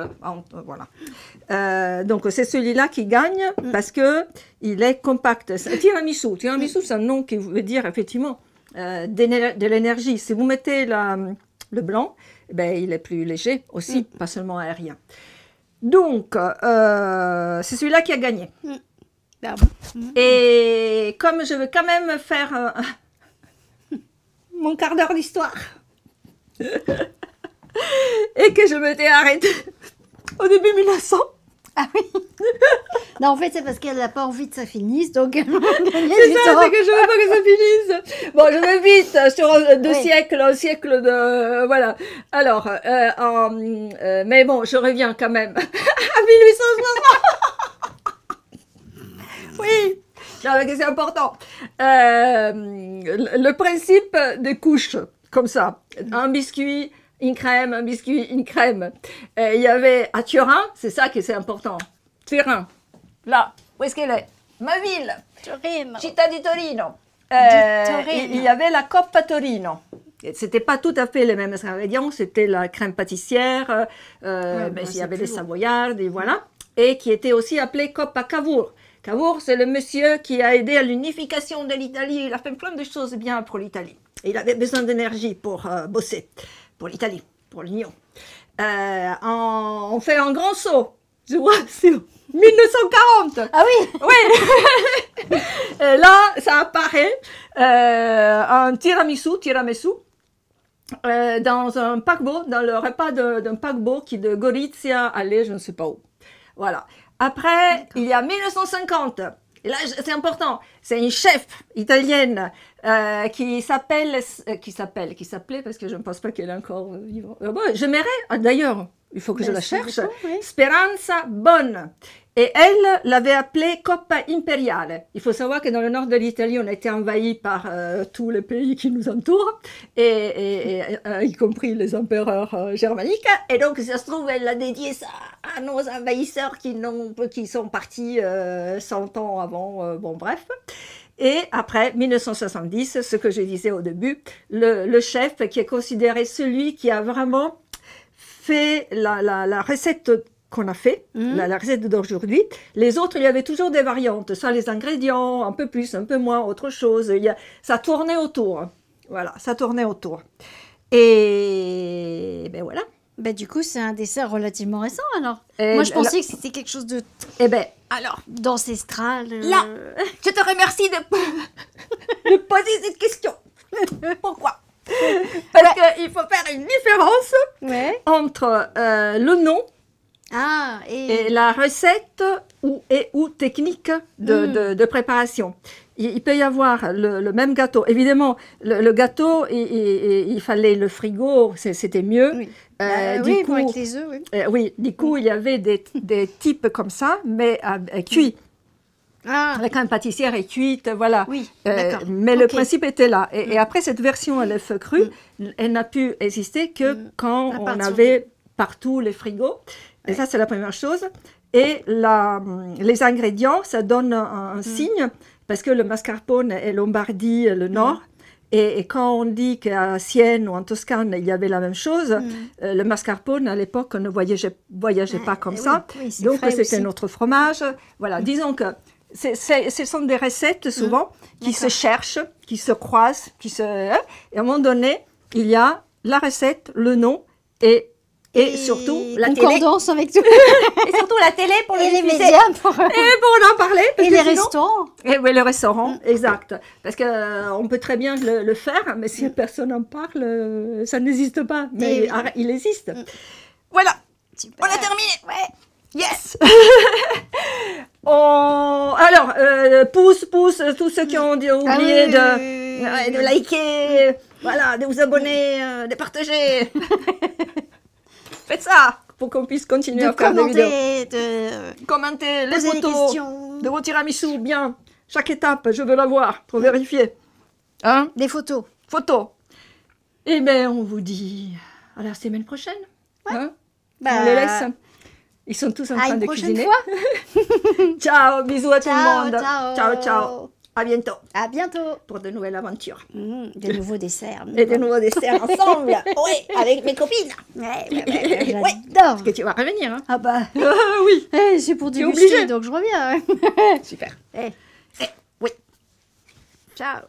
Speaker 1: Voilà. Donc c'est celui-là qui gagne parce que il est compact. Tiramisu. Tiramisu, c'est un nom qui veut dire effectivement de l'énergie. Si vous mettez le blanc, ben, il est plus léger aussi, pas seulement aérien. Donc c'est celui-là qui a gagné.
Speaker 2: Ah bon.
Speaker 1: Et comme je veux quand même faire mon quart d'heure d'histoire et que je m'étais arrêtée au début 1900.
Speaker 2: Ah oui. Non, en fait, c'est parce qu'elle n'a pas envie que ça finisse, donc elle va gagner
Speaker 1: C'est
Speaker 2: du
Speaker 1: ça,
Speaker 2: temps.
Speaker 1: c'est que je veux pas que ça finisse. Bon, je vais vite sur 2
Speaker 2: Oui.
Speaker 1: siècles, un siècle de... voilà. Alors, mais bon, je reviens quand même à 1860. Oui, non, mais c'est important. Le principe des couches, comme ça, un biscuit, une crème, un biscuit, une crème. Il y avait à Turin, c'est ça qui c'est important. Turin, là, où est-ce qu'elle est? Ma ville,
Speaker 2: Torino.
Speaker 1: Città di Torino.
Speaker 2: Torino.
Speaker 1: Il y avait la Coppa Torino. C'était pas tout à fait les mêmes ingrédients, c'était la crème pâtissière, mais il y avait des savoyardes, et voilà, et qui était aussi appelée Coppa Cavour. Cavour, c'est le monsieur qui a aidé à l'unification de l'Italie. Il a fait plein de choses bien pour l'Italie. Il avait besoin d'énergie pour bosser, pour l'Italie, pour l'Union. On fait un grand saut, je vois, sur 1940.
Speaker 2: Ah oui.
Speaker 1: Oui. Et là, ça apparaît un tiramisu, dans un paquebot, dans le repas d'un paquebot qui de Gorizia allait je ne sais pas où. Voilà. Après, il y a 1950. Et là, c'est important. C'est une chef italienne qui s'appelait, parce que je ne pense pas qu'elle est encore vivante. J'aimerais, d'ailleurs, il faut que je la cherche,
Speaker 2: Oui.
Speaker 1: Speranza Bonne. Et elle l'avait appelée Coppa Imperiale. Il faut savoir que dans le nord de l'Italie, on a été envahi par tous les pays qui nous entourent, y compris les empereurs germaniques. Et donc, si ça se trouve, elle a dédié ça à nos envahisseurs qui sont partis 100 ans avant. Bon, bref. Et après, 1970, ce que je disais au début, le chef qui est considéré celui qui a vraiment fait la recette qu'on a fait, la recette d'aujourd'hui. Les autres, il y avait toujours des variantes, soit les ingrédients, un peu plus, un peu moins, autre chose. Ça tournait autour. Voilà, ça tournait autour. Et ben voilà.
Speaker 2: Bah, du coup, c'est un dessert relativement récent alors.
Speaker 1: Et
Speaker 2: Moi, je pensais que c'était quelque chose de
Speaker 1: Eh ben, alors,
Speaker 2: d'ancestral.
Speaker 1: là, je te remercie de... de poser cette question. Pourquoi? Parce qu'il faut faire une différence
Speaker 2: Ouais.
Speaker 1: entre le nom
Speaker 2: Ah,
Speaker 1: et la recette ou technique de préparation. Il peut y avoir le même gâteau. Évidemment, le gâteau, il fallait le frigo, c'était mieux.
Speaker 2: Oui.
Speaker 1: Du
Speaker 2: Oui,
Speaker 1: coup,
Speaker 2: avec les œufs, oui.
Speaker 1: oui, du coup, il y avait des types comme ça, mais cuits.
Speaker 2: Ah,
Speaker 1: Avec un pâtissière et cuite, voilà.
Speaker 2: oui, d'accord.
Speaker 1: Mais le
Speaker 2: Ok.
Speaker 1: principe était là. Et après, cette version à l'œuf cru, elle n'a pu exister que quand
Speaker 2: À
Speaker 1: on
Speaker 2: partir
Speaker 1: avait partout les frigos. Et ça, c'est la première chose. Et les ingrédients, ça donne un signe, parce que le mascarpone est Lombardie, le nord. Et quand on dit qu'à Sienne ou en Toscane, il y avait la même chose, le mascarpone, à l'époque, ne voyageait pas comme ça.
Speaker 2: Oui, c'est
Speaker 1: Donc,
Speaker 2: frais
Speaker 1: c'était
Speaker 2: aussi.
Speaker 1: notre fromage. Voilà, disons que ce sont des recettes, souvent, qui se
Speaker 2: D'accord.
Speaker 1: cherchent, qui se croisent, et à un moment donné, il y a la recette, le nom, et surtout la télé.
Speaker 2: Concordance avec tout.
Speaker 1: Et surtout la télé pour
Speaker 2: Et les
Speaker 1: diffuser.
Speaker 2: médias pour...
Speaker 1: Et pour en parler. parce
Speaker 2: Et
Speaker 1: que
Speaker 2: les
Speaker 1: sinon-
Speaker 2: restaurants.
Speaker 1: Et oui, le restaurant, exact. Parce qu'on peut très bien le faire, mais si personne n'en parle, ça n'existe pas. Mais
Speaker 2: oui.
Speaker 1: il existe. Voilà,
Speaker 2: Super.
Speaker 1: on a terminé.
Speaker 2: Ouais.
Speaker 1: Yes. Alors, pouce, tous ceux qui ont oublié
Speaker 2: oui,
Speaker 1: de liker, voilà, de vous abonner, de partager. Faites ça pour qu'on puisse continuer
Speaker 2: De
Speaker 1: à faire des vidéos.
Speaker 2: commenter, de
Speaker 1: Commentez les
Speaker 2: poser des
Speaker 1: photos
Speaker 2: questions.
Speaker 1: de vos tiramisu, bien. Chaque étape, je veux la voir pour vérifier. Hein?
Speaker 2: Des photos.
Speaker 1: Photos. Eh bien, on vous dit à la semaine prochaine. Hein? On les laisse. Ils sont tous en
Speaker 2: À
Speaker 1: train
Speaker 2: une
Speaker 1: de
Speaker 2: prochaine
Speaker 1: cuisiner.
Speaker 2: fois.
Speaker 1: Ciao, bisous à tout le
Speaker 2: Ciao,
Speaker 1: monde.
Speaker 2: ciao.
Speaker 1: Ciao, ciao. À bientôt
Speaker 2: À bientôt.
Speaker 1: pour de nouvelles aventures.
Speaker 2: De nouveaux desserts.
Speaker 1: Et de nouveaux desserts ensemble. Oui, avec mes copines.
Speaker 2: Ouais,
Speaker 1: Ouais.
Speaker 2: j'adore.
Speaker 1: Parce que tu vas revenir. Hein?
Speaker 2: Ah bah,
Speaker 1: Oui.
Speaker 2: c'est pour
Speaker 1: Tu es
Speaker 2: déguster,
Speaker 1: obligé.
Speaker 2: donc je reviens.
Speaker 1: Super.
Speaker 2: Eh,
Speaker 1: Oui.
Speaker 2: ciao.